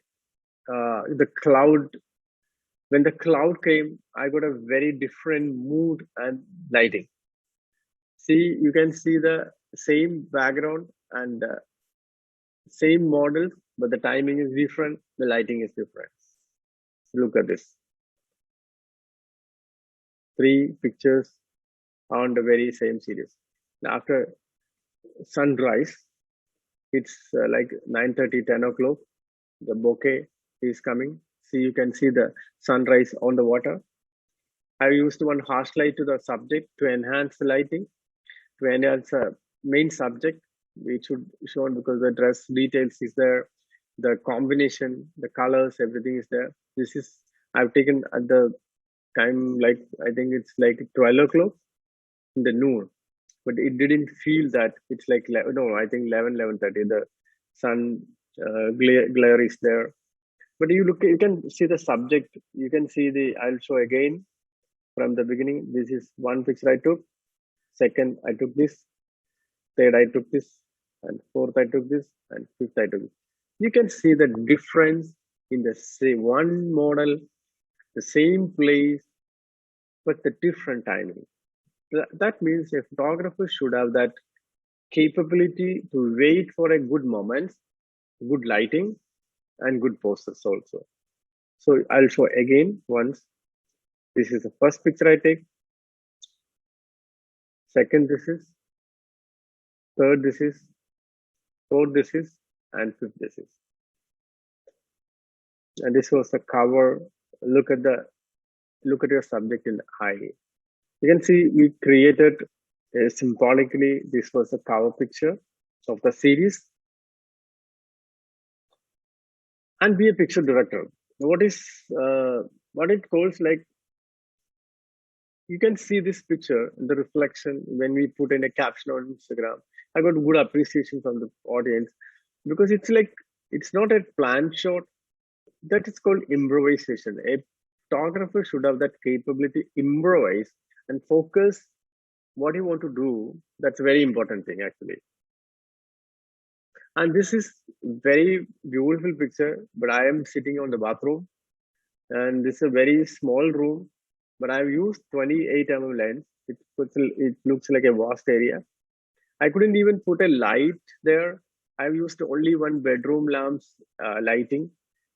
the cloud. When the cloud came, I got a very different mood and lighting. See, you can see the same background and same models, but the timing is different, the lighting is different. Look at this. 3 pictures on the very same series. After sunrise, it's like 9:30, 10 o'clock. The bokeh is coming. See, you can see the sunrise on the water. I used one harsh light to the subject to enhance the lighting, to enhance the main subject. It should show because the dress details is there, the combination, the colors, everything is there. This is, I've taken at the time, like, I think it's like 12 o'clock in the noon, but it didn't feel that it's like, no, I think 11:30, the sun glare is there. But you look, you can see the subject, you can see the, I'll show again from the beginning. This is one picture I took. Second, I took this. Third, I took this. And fourth, I took this. And fifth, I took this. You can see the difference in the same one model, the same place, but the different timing. That means a photographer should have that capability to wait for a good moment, good lighting, and good poses also. So I'll show again once. This is the first picture I take. Second, this is. Third, this is. Fourth, this is. And fifth, this is. And this was the cover. Look at your subject in high. You can see we created symbolically. This was a cover picture of the series. And be a picture director. What it calls, like, you can see this picture, the reflection when we put in a caption on Instagram. I got good appreciation from the audience because it's like, it's not a planned shot. That is called improvisation. A photographer should have that capability, improvise and focus what you want to do. That's a very important thing actually. And this is very beautiful picture, but I am sitting on the bathroom and this is a very small room, but I've used 28 mm lens. It looks like a vast area. I couldn't even put a light there. I've used only one bedroom lamp's lighting,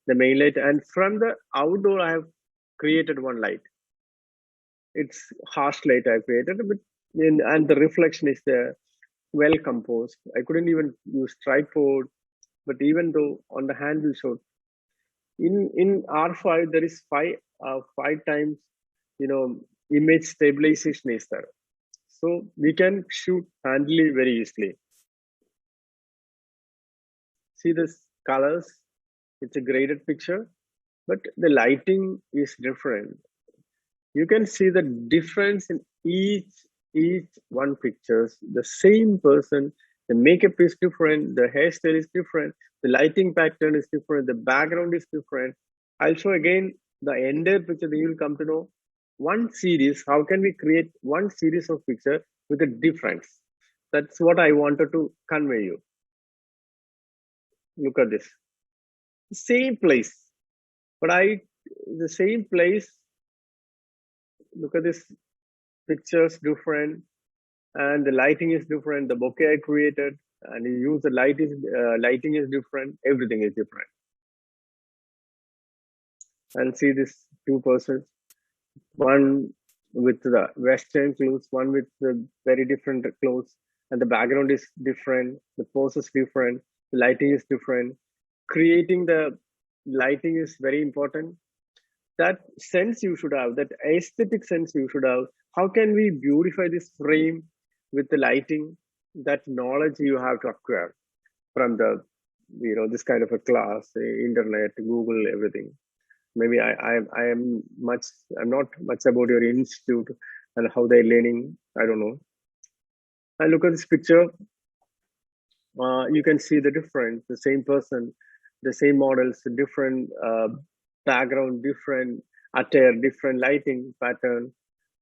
the main light. And from the outdoor, I have created one light. It's harsh light I created, but and the reflection is there, well composed. I couldn't even use tripod, but even though on the handle shot, in R5 there is 5 times, image stabilization is there, so we can shoot handily very easily. See this colors, it's a graded picture, but the lighting is different. You can see the difference in each one pictures. The same person, the makeup is different, the hairstyle is different, the lighting pattern is different, the background is different. I'll show again the entire picture, then you'll come to know one series. How can we create one series of picture with a difference? That's what I wanted to convey you. Look at this. Same place, but the same place. Look at this, pictures different, and the lighting is different. The bokeh I created, and you use the lighting is different. Everything is different. And see this 2 persons, one with the Western clothes, one with the very different clothes, and the background is different. The pose is different. The lighting is different. Creating the lighting is very important. That sense you should have, that aesthetic sense you should have. How can we beautify this frame with the lighting? That knowledge you have to acquire from the this kind of a class, internet, Google, everything. Maybe I'm not much about your institute and how they're learning. I don't know. And look at this picture. You can see the difference. The same person, the same models, different background, different attire, different lighting pattern.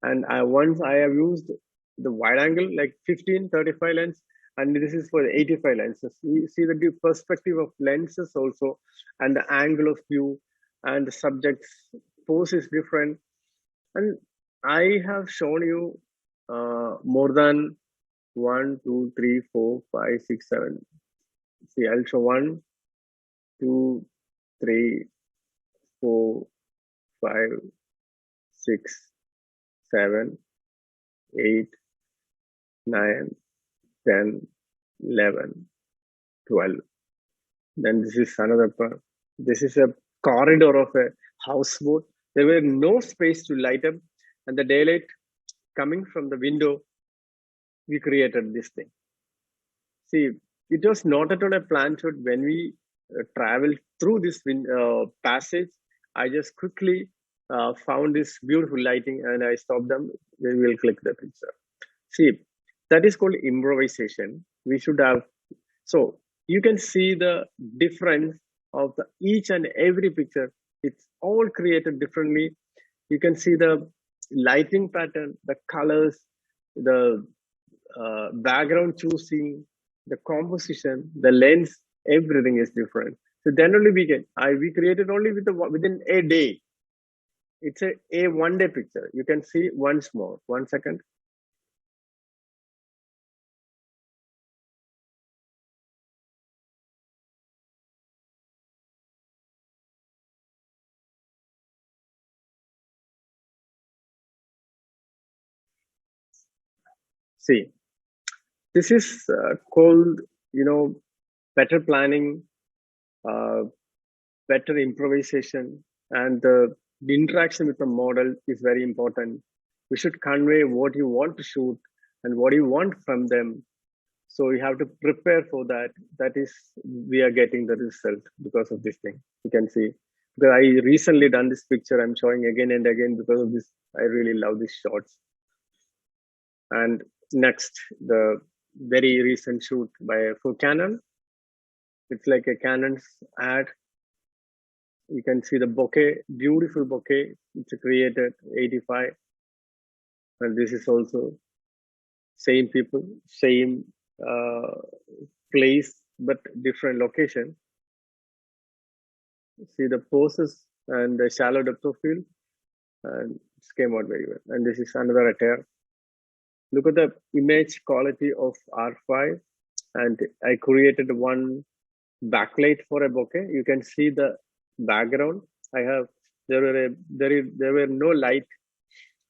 And once I have used the wide angle, like 15-35 lens, and this is for the 85 lenses. You see the perspective of lenses also, and the angle of view, and the subject's pose is different. And I have shown you more than 1, 2, 3, 4, 5, 6, 7. See, I'll show 1, 2, 3, 4, 5, 6, 7, 8, 9, 10, 11, 12. Then this is another part. This is a corridor of a houseboat. There were no space to light up, and the daylight coming from the window, we created this thing. See, it was not at all a plan shot. When we traveled through this passage, I just quickly found this beautiful lighting, and I stopped them. We will click the picture. See, that is called improvisation. We should have, so you can see the difference of each and every picture. It's all created differently. You can see the lighting pattern, the colors, the background choosing, the composition, the lens, everything is different. So then only we created only within a day. It's a 1 day picture. You can see once more. 1 second. See, this is called, better planning, better improvisation, and the interaction with the model is very important. We should convey what you want to shoot and what you want from them. So you have to prepare for that. That is, we are getting the result because of this thing. You can see, because I recently done this picture, I'm showing again and again because of this. I really love these shots. And next, the very recent shoot for Canon. It's like a Canon's ad. You can see the bokeh, beautiful bokeh. It's created 85. And this is also same people, same place, but different location. See the poses and the shallow depth of field, and it came out very well. And this is another attire. Look at the image quality of R5, and I created one backlight for a bokeh. You can see the background. There were no light,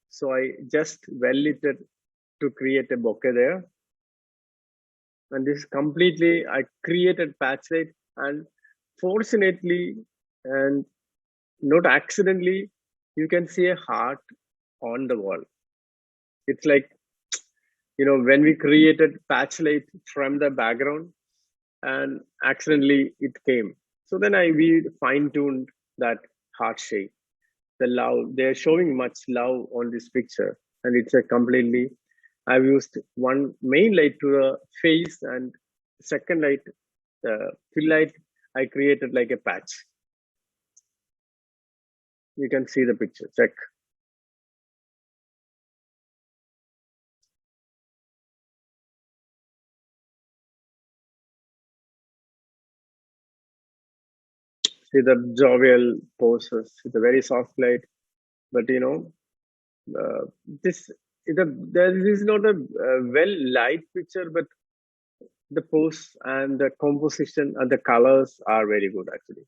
so I just well lit it to create a bokeh there. And this completely, I created patch light, and fortunately and not accidentally, you can see a heart on the wall. It's like, when we created patch light from the background, and accidentally it came. So then we fine-tuned that heart shape. The love, they're showing much love on this picture, and it's a completely, I've used one main light to the face, and second light, the fill light, I created like a patch. You can see the picture, check. See the jovial poses, it's a very soft light, but this is not a well light picture, but the pose and the composition and the colors are very good actually.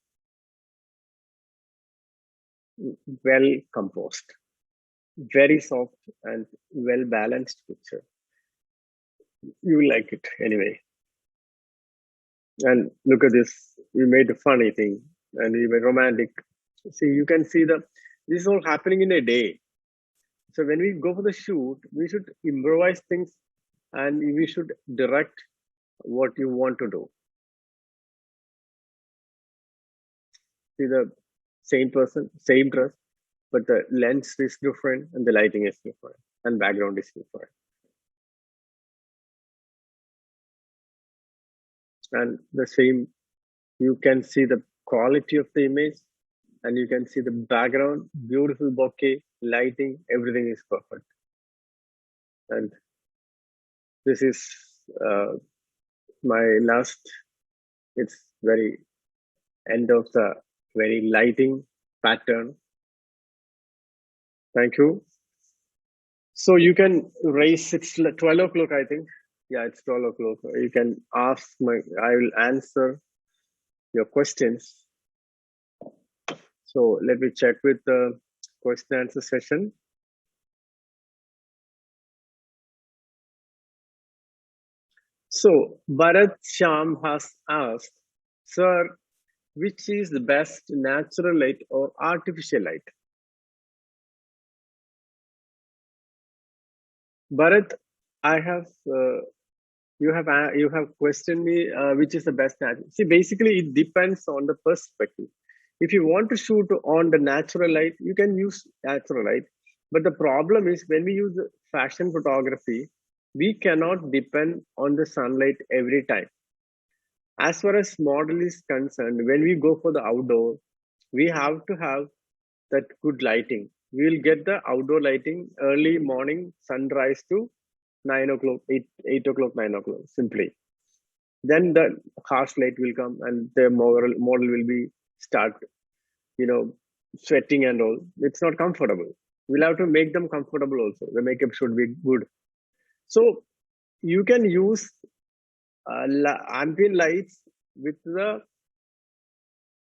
Well composed, very soft and well balanced picture. You like it anyway. And look at this, we made a funny thing and we were romantic. See, you can see this is all happening in a day. So when we go for the shoot, we should improvise things and we should direct what you want to do. see the same person, same dress, but the lens is different and the lighting is different and background is different. And the same, you can see the quality of the image and you can see the background, beautiful bokeh, lighting, everything is perfect. And this is my last, it's very end of the very lighting pattern. Thank you. So you can raise, it's 12 o'clock, I think. Yeah, it's 12 o'clock. You can ask I will answer your questions. So let me check with the question answer session. So Bharat Sham has asked, sir, which is the best, natural light or artificial light? Bharat, I have you have questioned me which is the best natural. See, basically it depends on the perspective. If you want to shoot on the natural light, you can use natural light. But the problem is when we use fashion photography, we cannot depend on the sunlight every time. As far as model is concerned, when we go for the outdoor, we have to have that good lighting. We will get the outdoor lighting early morning, sunrise to 9 o'clock, 8 o'clock, 9 o'clock, simply. Then the harsh light will come and the model will be start, sweating and all. It's not comfortable. We'll have to make them comfortable also. The makeup should be good. So you can use ambient lights with the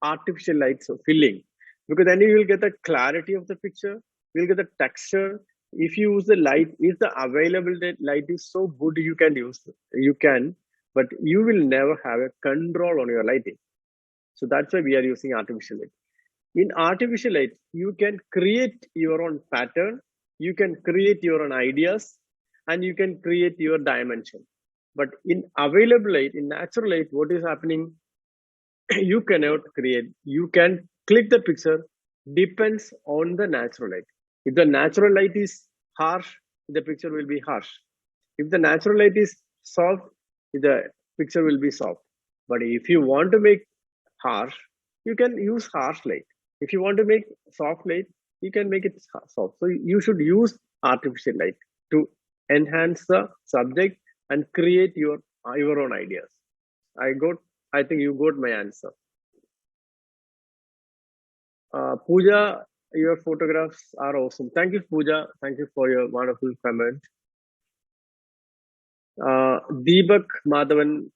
artificial lights of filling, because then you will get the clarity of the picture, you'll get the texture. If you use the light, if the available light is so good, you can use it. You can, but you will never have a control on your lighting. So that's why we are using artificial light. In artificial light, you can create your own pattern, you can create your own ideas, and you can create your dimension. But in available light, in natural light, what is happening? You cannot create. You can click the picture, depends on the natural light. If the natural light is harsh, the picture will be harsh. If the natural light is soft, the picture will be soft. But if you want to make harsh, you can use harsh light. If you want to make soft light, you can make it soft. So you should use artificial light to enhance the subject and create your own ideas. I think you got my answer. Pooja, your photographs are awesome. Thank you, Pooja. Thank you for your wonderful comment. Deepak Madhavan,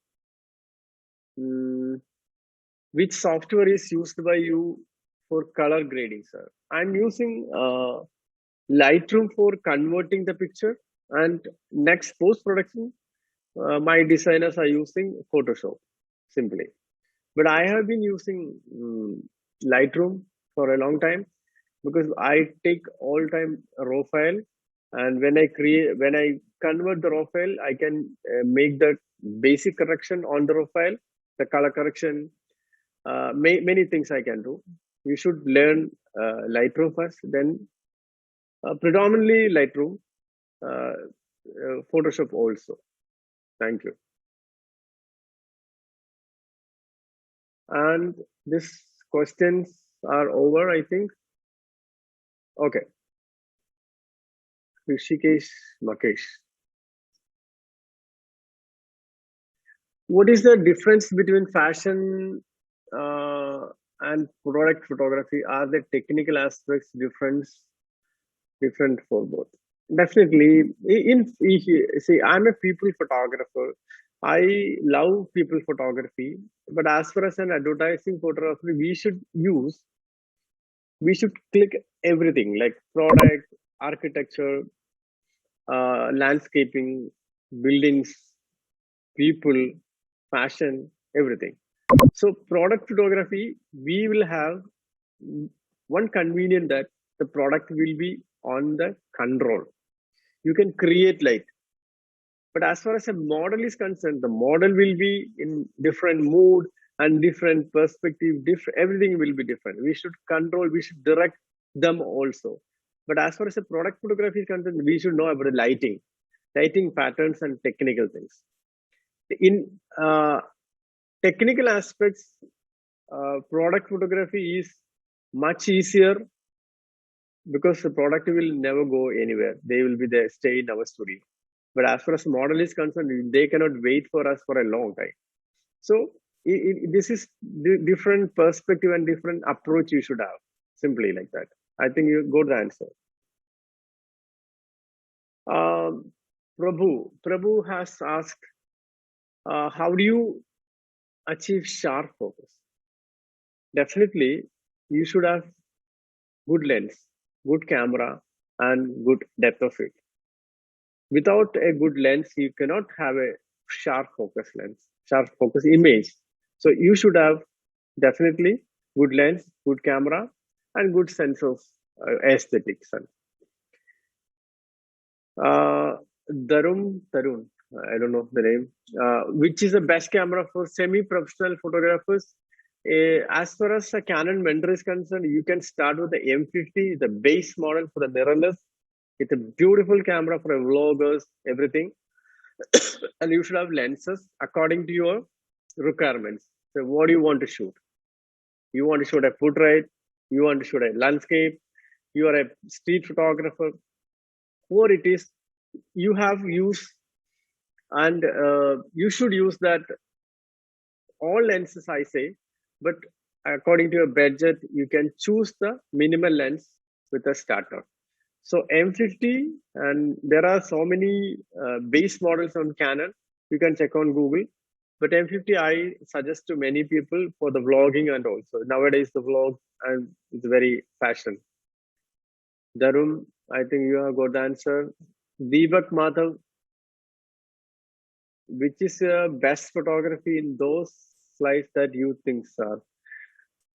which software is used by you for color grading, sir? I'm using Lightroom for converting the picture, and next post-production, my designers are using Photoshop, simply. But I have been using Lightroom for a long time because I take all time raw file, and when I convert the raw file, I can make the basic correction on the raw file, the color correction, many things I can do. You should learn Lightroom first, then predominantly Lightroom, Photoshop also. Thank you. And these questions are over, I think. Okay. Rishikesh Makesh. What is the difference between fashion and product photography? Are the technical aspects different for both? Definitely. See, I'm a people photographer. I love people photography, but as far as an advertising photography, we should click everything like product, architecture, landscaping, buildings, people, fashion, everything. So product photography, we will have one convenient that the product will be on the control. You can create light. But as far as a model is concerned, the model will be in different mood and different perspective, everything will be different. We should control, we should direct them also. But as far as the product photography is concerned, we should know about the lighting patterns and technical things. In technical aspects, product photography is much easier because the product will never go anywhere. They will be there, stay in our studio. But as far as model is concerned, they cannot wait for us for a long time. So this is different perspective and different approach you should have. Simply like that. I think you got the answer. Prabhu has asked, how do you achieve sharp focus? Definitely, you should have good lens, good camera, and good depth of field. Without a good lens, you cannot have a sharp focus lens, sharp focus image. So you should have definitely good lens, good camera, and good sense of aesthetics. Tarun, I don't know the name. Which is the best camera for semi-professional photographers? As far as a Canon Mentor is concerned, you can start with the M50, the base model for the mirrorless. It's a beautiful camera for vloggers, everything. And you should have lenses according to your requirements. So what do you want to shoot? You want to shoot a portrait, you want to shoot a landscape, you are a street photographer, or it is you have used, and you should use that all lenses, I say, but according to your budget, you can choose the minimal lens with a starter. So M50, and there are so many base models on Canon. You can check on Google. But M50, I suggest to many people for the vlogging, and also nowadays the vlog and it's very fashion. Darun, I think you have got the answer. Deepak Madhav, which is your best photography in those slides that you think, sir?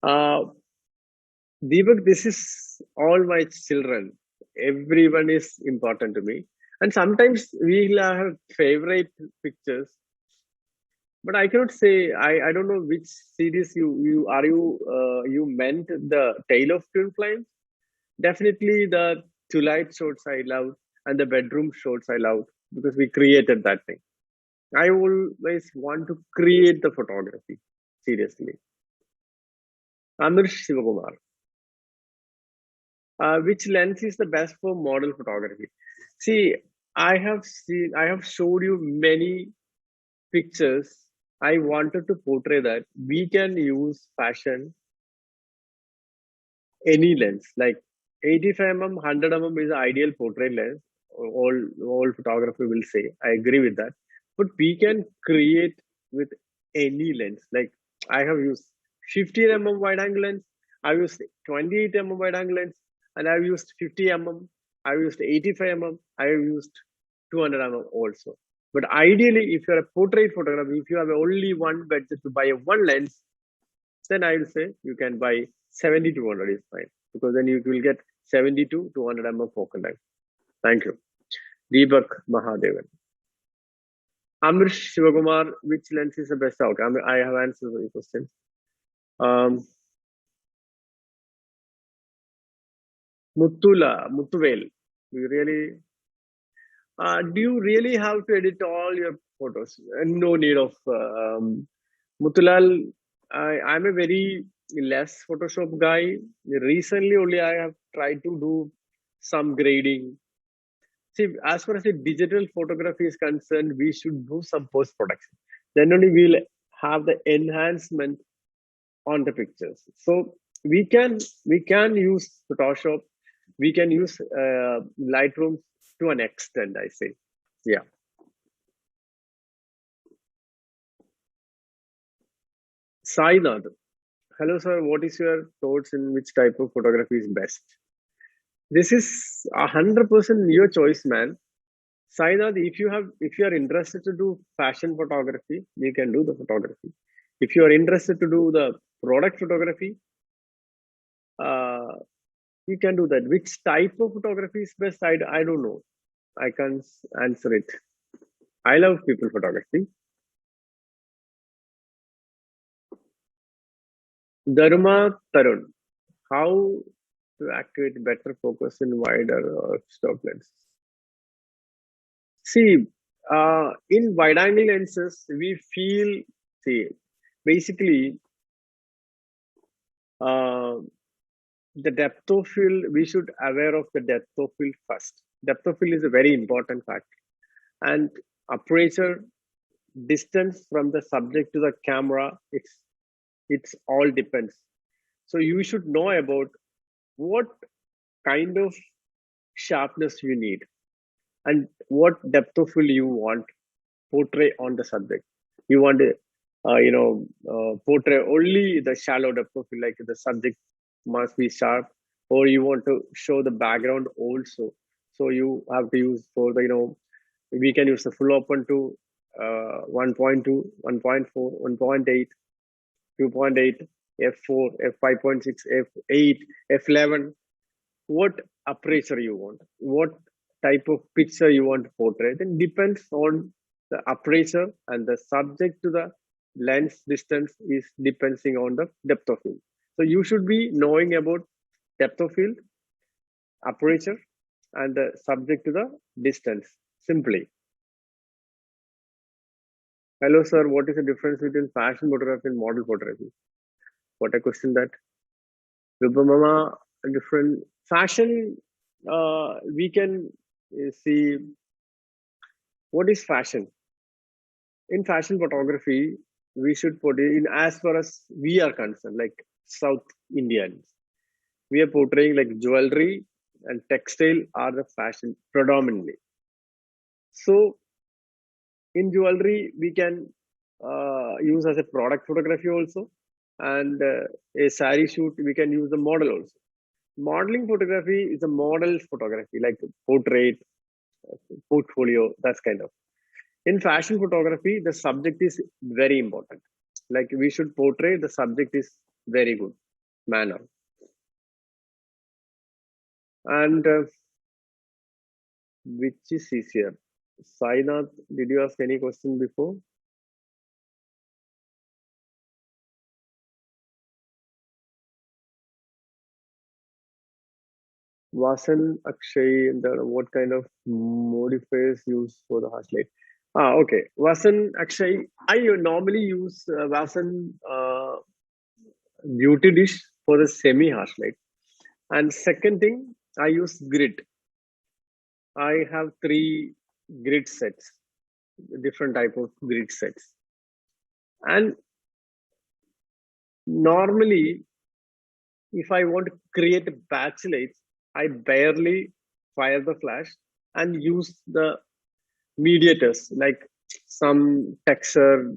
Deepak, this is all my children. Everyone is important to me. And sometimes we'll have favorite pictures. But I cannot say, I don't know which series you meant the Tale of Twin Flames. Definitely the Twilight shots I loved and the bedroom shots I loved because we created that thing. I always want to create the photography, seriously. Amirsh Sivakumar. Which lens is the best for model photography? See, I have showed you many pictures. I wanted to portray that we can use fashion any lens, like 85mm, 100mm is the ideal portrait lens. All photography will say, I agree with that. But we can create with any lens. Like I have used 15mm wide angle lens, I've used 28mm wide angle lens, and I've used 50mm, I've used 85mm, I've used 200mm also. But ideally, if you're a portrait photographer, if you have only one budget to buy one lens, then I will say you can buy 70-200 is fine, because then you will get 70-200mm focal length. Thank you. Deepak Mahadevan. Amrish Shivakumar, which lens is the best out? I have answered the question. Muthuvel, do you really have to edit all your photos? No need of Muthulal. I'm a very less Photoshop guy. Recently only I have tried to do some grading. See, as far as the digital photography is concerned, we should do some post-production. Then only we'll have the enhancement on the pictures. So we can use Photoshop, we can use Lightroom to an extent, I say. Yeah. Sainath. Hello, sir. What is your thoughts in which type of photography is best? This is 100% your choice, man. Sainath, if you are interested to do fashion photography, you can do the photography. If you are interested to do the product photography, you can do that. Which type of photography is best? I don't know. I can't answer it. I love people photography. Dharma Tarun, how to activate better focus in wider or stop lenses? See, in wide angle lenses, we feel, see, basically, uh, the depth of field, we should aware of the depth of field first. Depth of field is a very important factor. And aperture, distance from the subject to the camera, it's all depends. So you should know about what kind of sharpness you need and what depth of field you want portray on the subject. You want to, portray only the shallow depth of field, like the subject must be sharp, or you want to show the background also. So you have to use for the, we can use the full open to 1.2, 1.4, 1.8, 2.8, f4, f5.6, f8, f11. What aperture you want, what type of picture you want to portray, then depends on the aperture, and the subject to the lens distance is depending on the depth of field. So you should be knowing about depth of field, aperture, and the subject to the distance simply. Hello, sir. What is the difference between fashion photography and model photography? What a question that. Rupamama, different fashion. We can see what is fashion. In fashion photography, we should put it in as far as we are concerned, like South Indians. We are portraying like jewelry and textile are the fashion predominantly. So in jewelry, we can use as a product photography also, and a sari shoot, we can use the model also. Modeling photography is a model photography, like portrait, portfolio, that's kind of. In fashion photography, the subject is very important. Like we should portray the subject is very good manner. And which is easier? Sainath, did you ask any question before? Vasan, Akshay, what kind of modifiers used for the harsh light? Okay. Vasan, Akshay, I normally use Vasan beauty dish for the semi harsh light. And second thing, I use grid. I have 3 grid sets, different type of grid sets. And normally, if I want to create a patch lights, I barely fire the flash and use the mediators, like some texture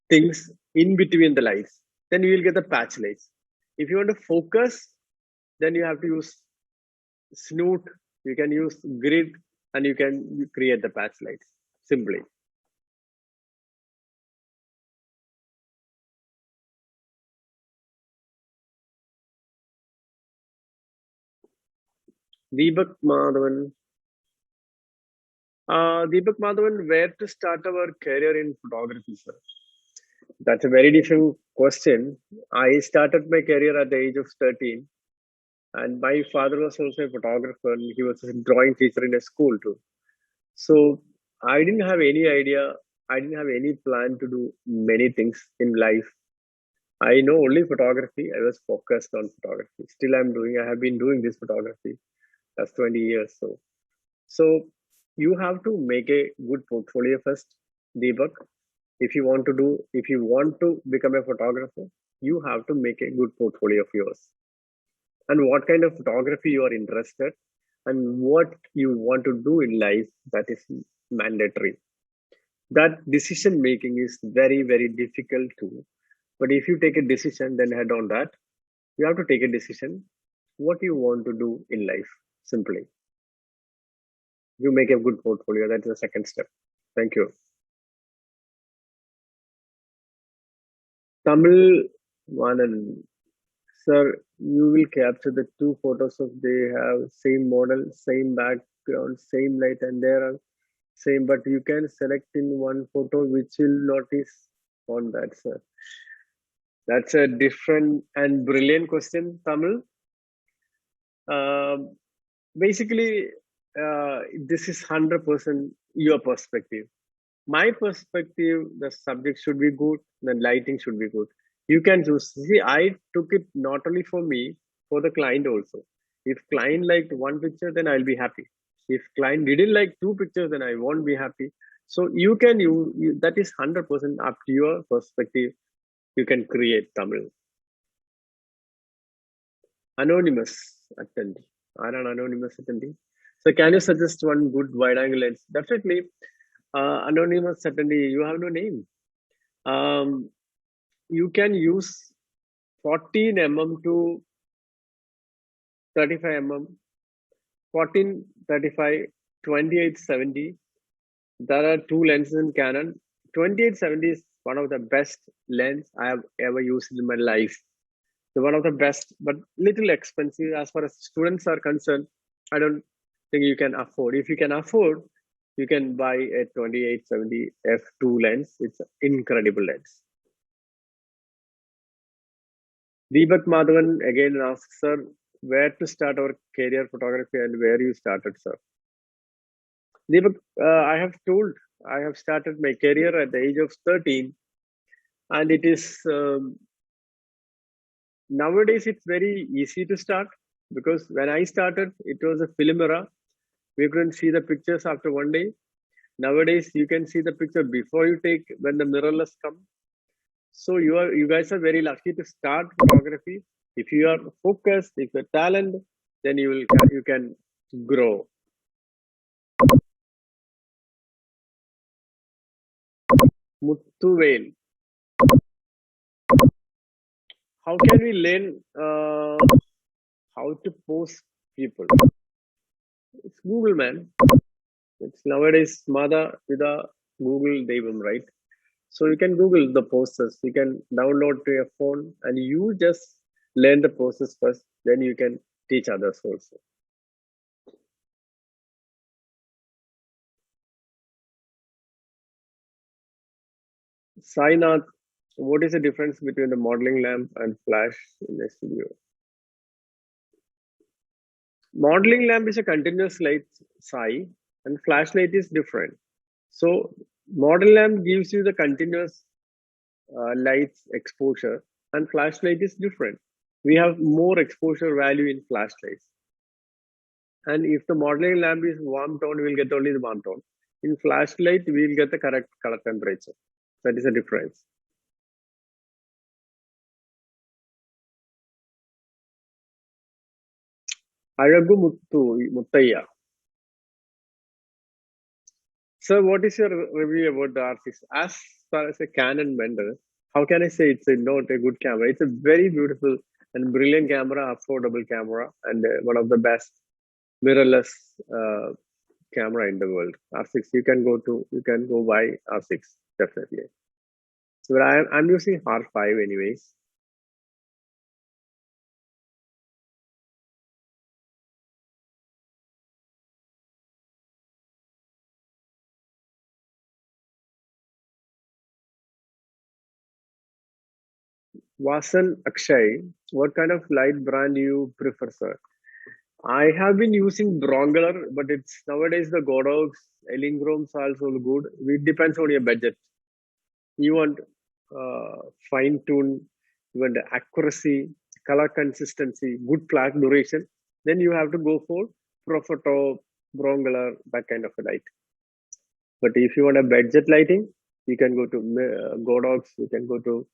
things in between the lights. Then you will get the patch lights. If you want to focus, then you have to use snoot, you can use grid, and you can create the patch lights simply. Deepak Madhavan. Deepak Madhavan, where to start our career in photography, sir? That's a very different question. I started my career at the age of 13, and my father was also a photographer, and he was a drawing teacher in a school too. So I didn't have any idea, I didn't have any plan to do many things in life. I know only photography. I was focused on photography. Still, I have been doing this photography. That's 20 years. So you have to make a good portfolio first, Deepak. If you want to become a photographer, you have to make a good portfolio of yours. And what kind of photography you are interested, and what you want to do in life, that is mandatory. That decision making is very, very difficult too. But if you take a decision, then head on that. You have to take a decision what you want to do in life, simply. You make a good portfolio. That's the second step. Thank you. Tamil Vanan. Sir, you will capture the 2 photos of they have same model, same background, same light, and they are same, but you can select in one photo which will notice on that, sir. That's a different and brilliant question, Tamil. Basically, this is 100% your perspective. My perspective, the subject should be good, the lighting should be good. You can choose. See, I took it not only for me, for the client also. If client liked one picture, then I'll be happy. If client didn't like two pictures, then I won't be happy. So you that is 100% up to your perspective. You can create Tamil. Anonymous attendee. Are an anonymous attendee. So can you suggest one good wide angle lens? Definitely. Anonymous attendee, you have no name. You can use 14 mm to 35 mm, 14, 35, 2870. There are two lenses in Canon. 2870 is one of the best lens I have ever used in my life. So one of the best, but little expensive as far as students are concerned. I don't think you can afford. If you can afford, you can buy a 2870 f2 lens. It's an incredible lens. Deepak Madhavan again asks, sir, where to start our career photography and where you started, sir? Deepak, I have told, I have started my career at the age of 13, and it is nowadays it's very easy to start, because when I started, it was a film era. We couldn't see the pictures after one day. Nowadays, you can see the picture before you take, when the mirrorless come. So you guys are very lucky to start photography. If you are focused, if you're talent, then you can grow. Muthuvel. How can we learn how to post people? It's Google, man. It's nowadays Mada Pida Google Devam, right? So you can Google the posters. You can download to your phone and you just learn the process first. Then you can teach others also. Sainath, what is the difference between the modeling lamp and flash in the studio? Modeling lamp is a continuous light, Sai, and flashlight is different. So model lamp gives you the continuous lights exposure, and flashlight is different. We have more exposure value in flashlights. And if the modeling lamp is warm tone, we'll get only the warm tone. In flashlight, we'll get the correct color temperature. That is the difference. Alagu Muttaya. Sir, what is your review about the R6? As far as a Canon vendor, how can I say it's not a good camera? It's a very beautiful and brilliant camera, affordable camera, and one of the best mirrorless camera in the world. R6, you can go buy R6 definitely. So I'm using R5 anyways. Vasan Akshay, what kind of light brand you prefer, sir? I have been using Brongular, but it's nowadays the Godox, Elingrome's also good. It depends on your budget. You want fine tune, you want accuracy, color consistency, good flash duration, then you have to go for Profoto, Brongular, that kind of a light. But if you want a budget lighting, you can go to Godox, you can go to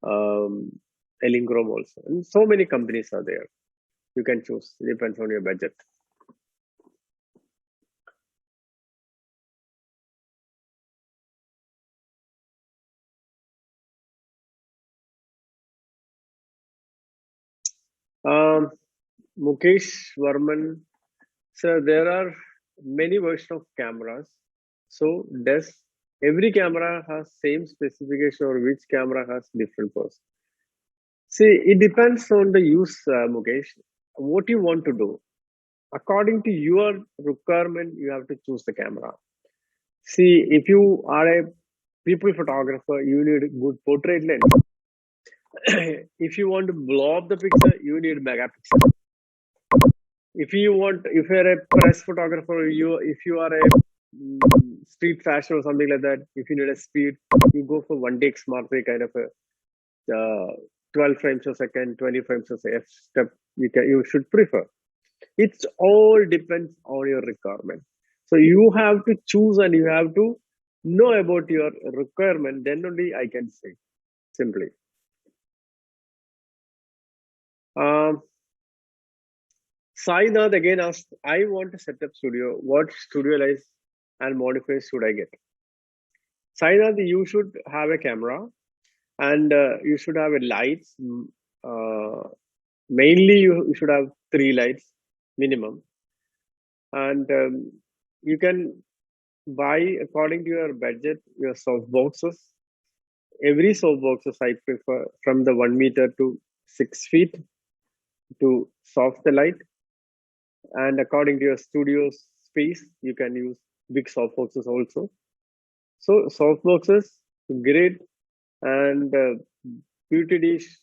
Elingrome also. And so many companies are there. You can choose, it depends on your budget. Mukesh Varman, sir, there are many versions of cameras. So does every camera has same specification or which camera has different pros? See, it depends on the use, Mukesh. What you want to do. According to your requirement, you have to choose the camera. See, if you are a people photographer, you need a good portrait lens. if you want to blow up the picture, you need megapixel. If you're a press photographer, if you are a street fashion or something like that, if you need a speed, you go for 1DX Mark III kind of a 12 frames a second, 20 frames a second step. You should prefer. It all depends on your requirement. So you have to choose and you have to know about your requirement. Then only I can say simply. Sainath again asked, I want to set up studio. What studio lights and modifiers should I get? Sainath, you should have a camera and you should have a lights. Mainly, you should have 3 lights minimum. And you can buy according to your budget your soft boxes. Every soft boxes I prefer from the 1 meter to 6 feet to soft the light. And according to your studio space, you can use big soft boxes also. So soft boxes, grid, and beauty dish,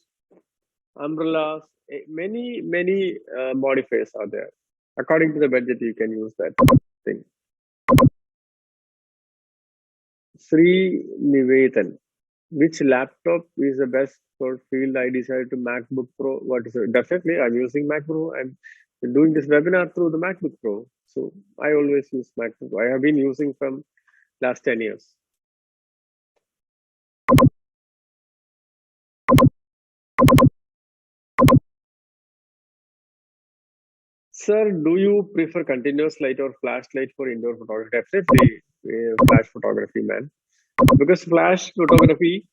umbrellas, many modifiers are there. According to the budget, you can use that thing. Sri Nivedan, which laptop is the best for field? I decided to MacBook Pro. What is it? Definitely, I'm using Mac Pro. I'm doing this webinar through the MacBook Pro. So I always use MacBook. I have been using from last 10 years. Sir, do you prefer continuous light or flash light for indoor photography? Definitely flash photography, man. Because flash photography,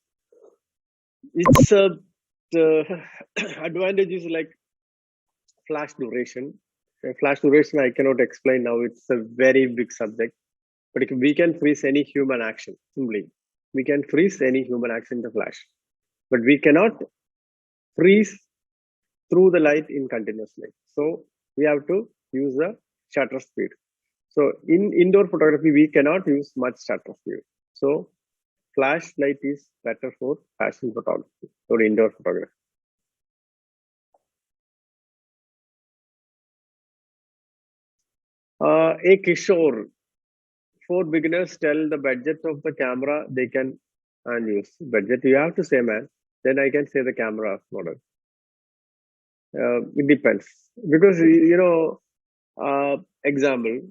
it's the advantage is like flash duration. Flash duration, I cannot explain now. It's a very big subject. But we can freeze any human action, simply. We can freeze any human action in the flash. But we cannot freeze through the light in continuous light. So we have to use the shutter speed. So in indoor photography, we cannot use much shutter speed. So flash light is better for fashion photography or indoor photography. A Kishore, for beginners, tell the budget of the camera they can and use. Budget you have to say, man. Then I can say the camera model. It depends because example,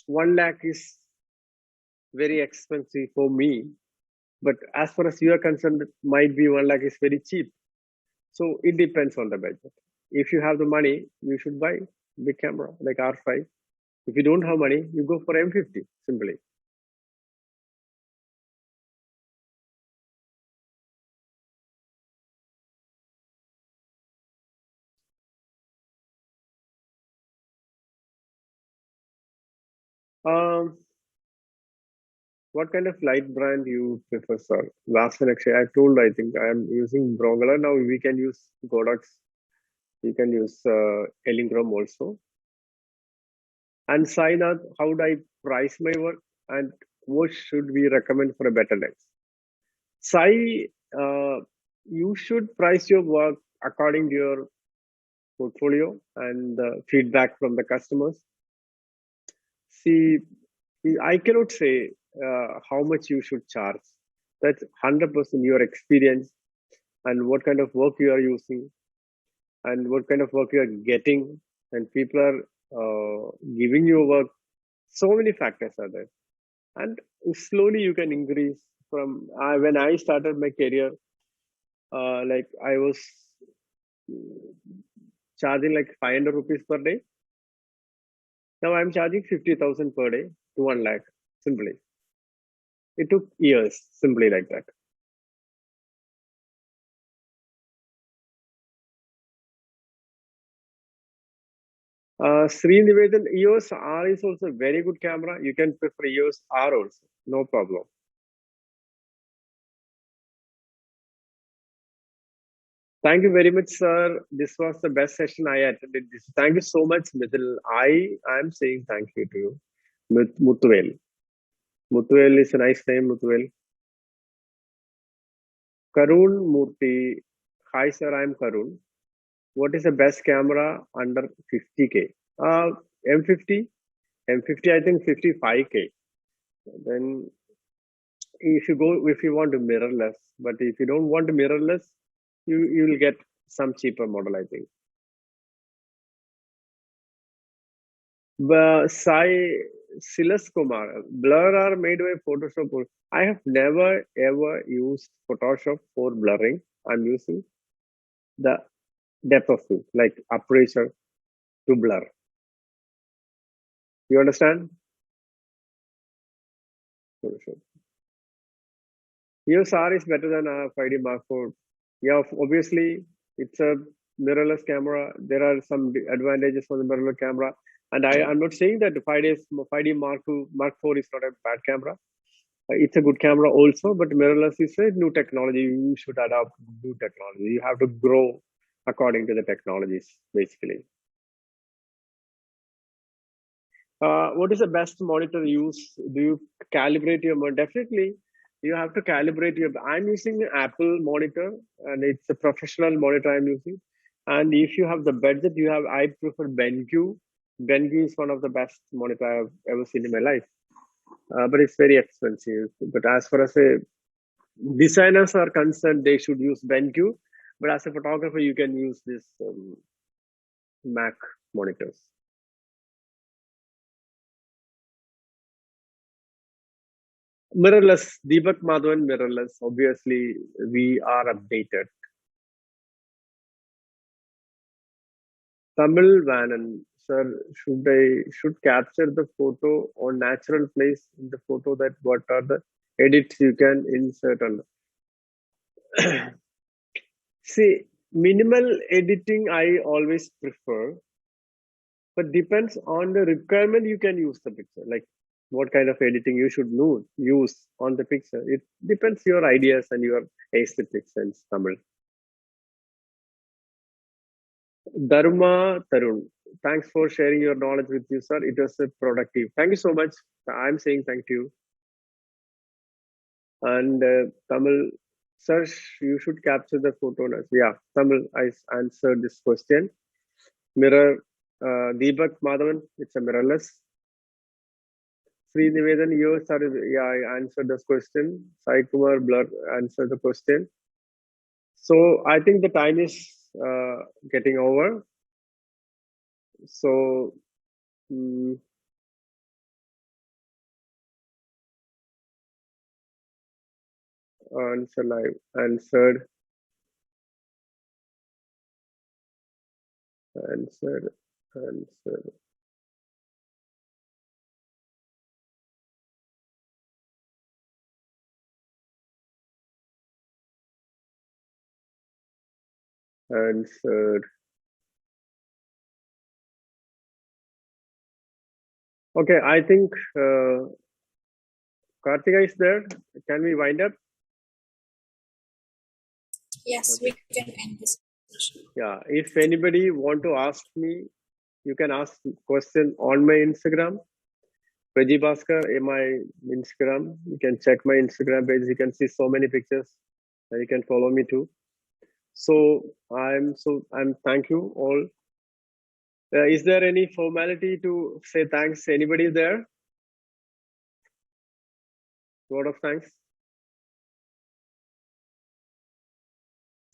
1 lakh is very expensive for me, but as far as you are concerned, it might be 1 lakh is very cheap. So it depends on the budget. If you have the money, you should buy big camera like R5. If you don't have money, you go for M50 simply. What kind of light brand you prefer, sir? Last one, actually, I told, I think I am using Broncolor. Now we can use Godox. We can use Elinchrom also. And Sainath, how do I price my work? And what should we recommend for a better lens? Sai, you should price your work according to your portfolio and the feedback from the customers. See, I cannot say how much you should charge. That's 100% your experience and what kind of work you are using and what kind of work you are getting, and people are giving you work. So many factors are there, and slowly you can increase. From when I started my career, like I was charging like 500 rupees per day. Now I'm charging 50,000 per day to 1 lakh simply. It took years, simply like that. Sri Nivedan, EOS R is also a very good camera. You can prefer EOS R also, no problem. Thank you very much, sir. This was the best session I attended. Thank you so much, Mithil. I am saying thank you to you, Muthuvel. Muthuvel is a nice name, Muthuvel. Karun Murthy, Hi sir, I'm Karun. What is the best camera under 50K? M50? M50, I think 55K. Then if you want to mirrorless, but if you don't want mirrorless, you will get some cheaper model, I think. Sai Silas Kumar, blur are made by Photoshop. I have never ever used Photoshop for blurring. I'm using the depth of field, like aperture to blur. You understand? Photoshop. EOS-R is better than 5D Mark IV. Yeah, obviously it's a mirrorless camera. There are some advantages for the mirrorless camera. And I'm not saying that 5D Mark IV is not a bad camera. It's a good camera also, but mirrorless is a new technology. You should adopt new technology. You have to grow according to the technologies, basically. What is the best monitor use? Do you calibrate your monitor? Definitely, you have to calibrate your. I'm using an Apple monitor, and it's a professional monitor I'm using. And if you have the budget, I prefer BenQ. BenQ is one of the best monitor I've ever seen in my life. But it's very expensive. But as far as designers are concerned, they should use BenQ. But as a photographer, you can use this Mac monitors. Mirrorless, Deepak Madhavan, mirrorless. Obviously, we are updated. Tamil Vanan, sir, should capture the photo on natural place in the photo, that what are the edits you can insert on? See, minimal editing I always prefer, but depends on the requirement. You can use the picture, like what kind of editing you should use on the picture. It depends your ideas and your aesthetics and Tamil. Dharma Tarun, thanks for sharing your knowledge with you, sir. It was productive. Thank you so much. I'm saying thank you. And Tamil, sir, you should capture the photo. Yeah, Tamil, I answered this question. Mirror, Deepak Madhavan, it's a mirrorless. Sri Nivedan, you, sir, yeah, I answered this question. Sai Kumar Blur answered the question. So I think the time is getting over. So, answer live, answered. Okay, I think Kartika is there. Can we wind up? Yes, we can end this. Yeah, if anybody want to ask me, you can ask question on my Instagram. Veggie Bhaskar in my Instagram. You can check my Instagram page. You can see so many pictures. And you can follow me too. So I'm thank you all. Is there any formality to say thanks? Anybody there? Word of thanks.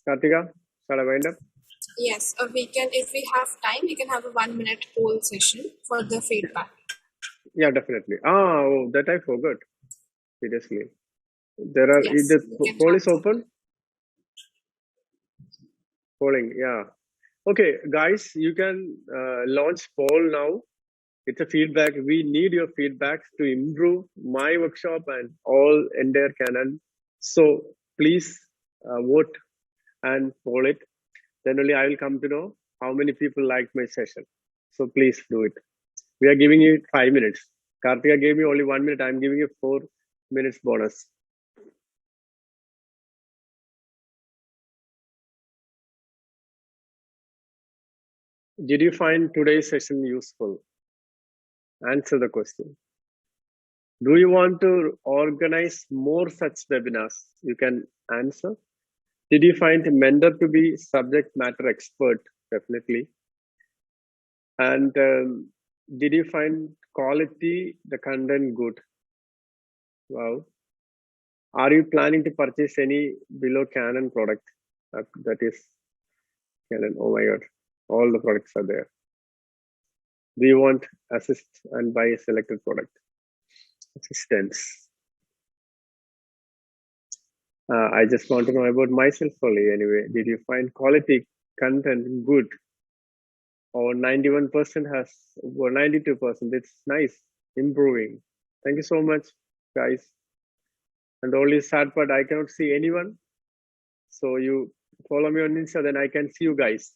Kartika, shall I wind up? Yes, we can, if we have time, we can have a 1 minute poll session for the feedback. Yeah, definitely. Oh, that I forgot. Seriously. There are, Yes, the poll is open? Polling, yeah. Okay, guys, you can launch poll now. It's a feedback. We need your feedback to improve my workshop and all entire Canon. So please vote and poll it. Then only I will come to know how many people liked my session. So please do it. We are giving you 5 minutes. Kartika gave me only 1 minute. I'm giving you 4 minutes bonus. Did you find today's session useful? Answer the question. Do you want to organize more such webinars? You can answer. Did you find Mender to be subject matter expert? Definitely. And did you find quality, the content good? Wow. Are you planning to purchase any below Canon product? That is Canon. Oh my God. All the products are there. Do you want assist and buy a selected product? Assistance. I just want to know about myself only anyway. Did you find quality content good? Or 91% has, or 92%. It's nice. Improving. Thank you so much, guys. And the only sad part, I cannot see anyone. So you follow me on Insta, then I can see you guys.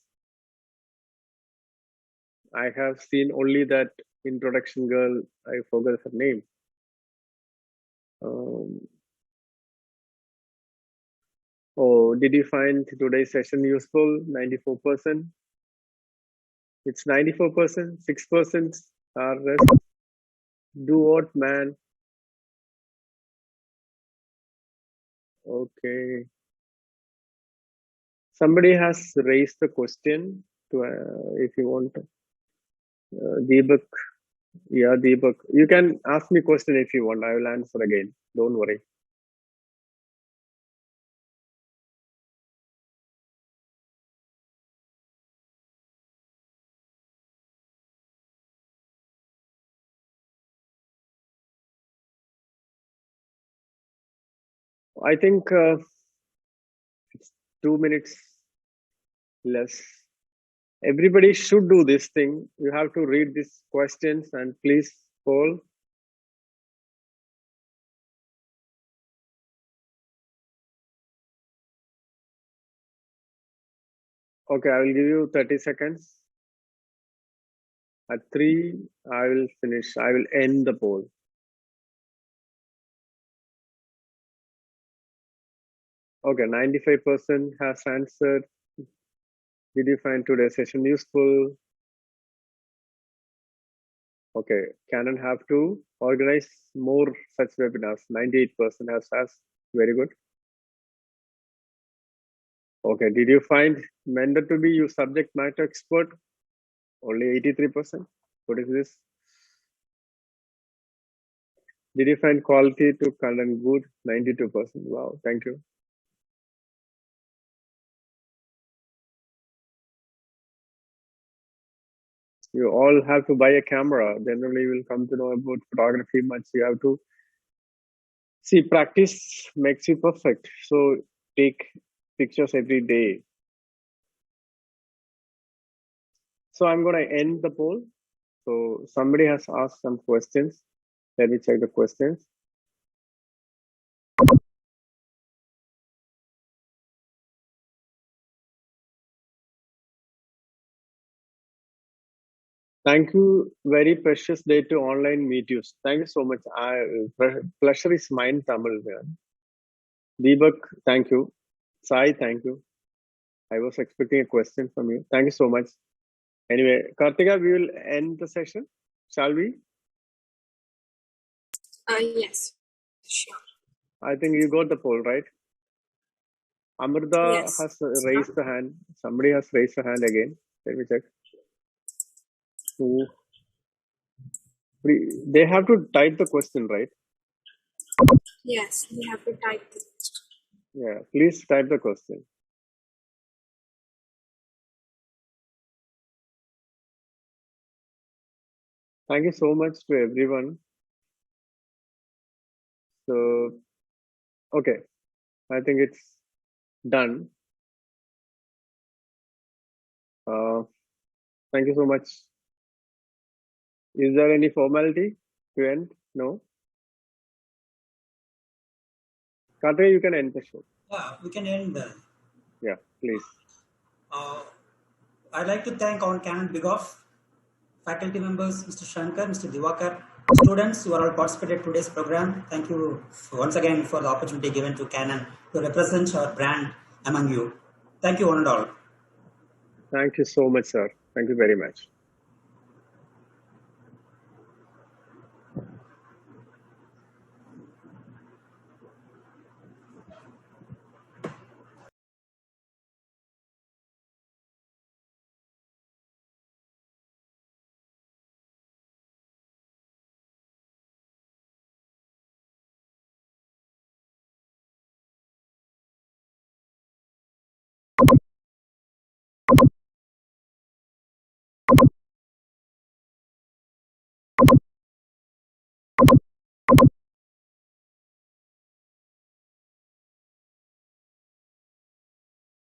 I have seen only that introduction girl. I forgot her name. Oh, did you find today's session useful? 94%. It's 94%. 6% are rest. Do what, man? Okay. Somebody has raised the question to if you want. Deepak. Yeah, Deepak. You can ask me question if you want. I will answer again. Don't worry. I think it's 2 minutes less. Everybody should do this thing. You have to read these questions and please poll. Okay, I will give you 30 seconds. At 3, I will finish. I will end the poll. Okay, 95% has answered. Did you find today's session useful? Okay, Canon have to organize more such webinars. 98% has asked. Very good. Okay, did you find Mender to be your subject matter expert? Only 83%. What is this? Did you find quality to content good? 92%. Wow, thank you. You all have to buy a camera. Then only you will come to know about photography much. You have to see, practice makes you perfect. So take pictures every day. So I'm going to end the poll. So somebody has asked some questions. Let me check the questions. Thank you. Very precious day to online meet you. Thank you so much. Pleasure is mine, Tamil. Deepak, thank you. Sai, thank you. I was expecting a question from you. Thank you so much. Anyway, Kartika, we will end the session. Shall we? Yes, sure. I think you got the poll, right? Amrita Yes. has raised the hand. Somebody has raised the hand again. Let me check. Who? They have to type the question, right? Yes, we have to type the question. Yeah, please type the question. Thank you so much to everyone. So, okay, I think it's done. Thank you so much. Is there any formality to end? No? Kartika, you can end the show. Yeah, we can end there. Yeah, please. I'd like to thank our Canon Bigoff, faculty members, Mr. Shankar, Mr. Divakar, students who are all participated in today's program. Thank you once again for the opportunity given to Canon to represent our brand among you. Thank you one and all. Thank you so much, sir. Thank you very much.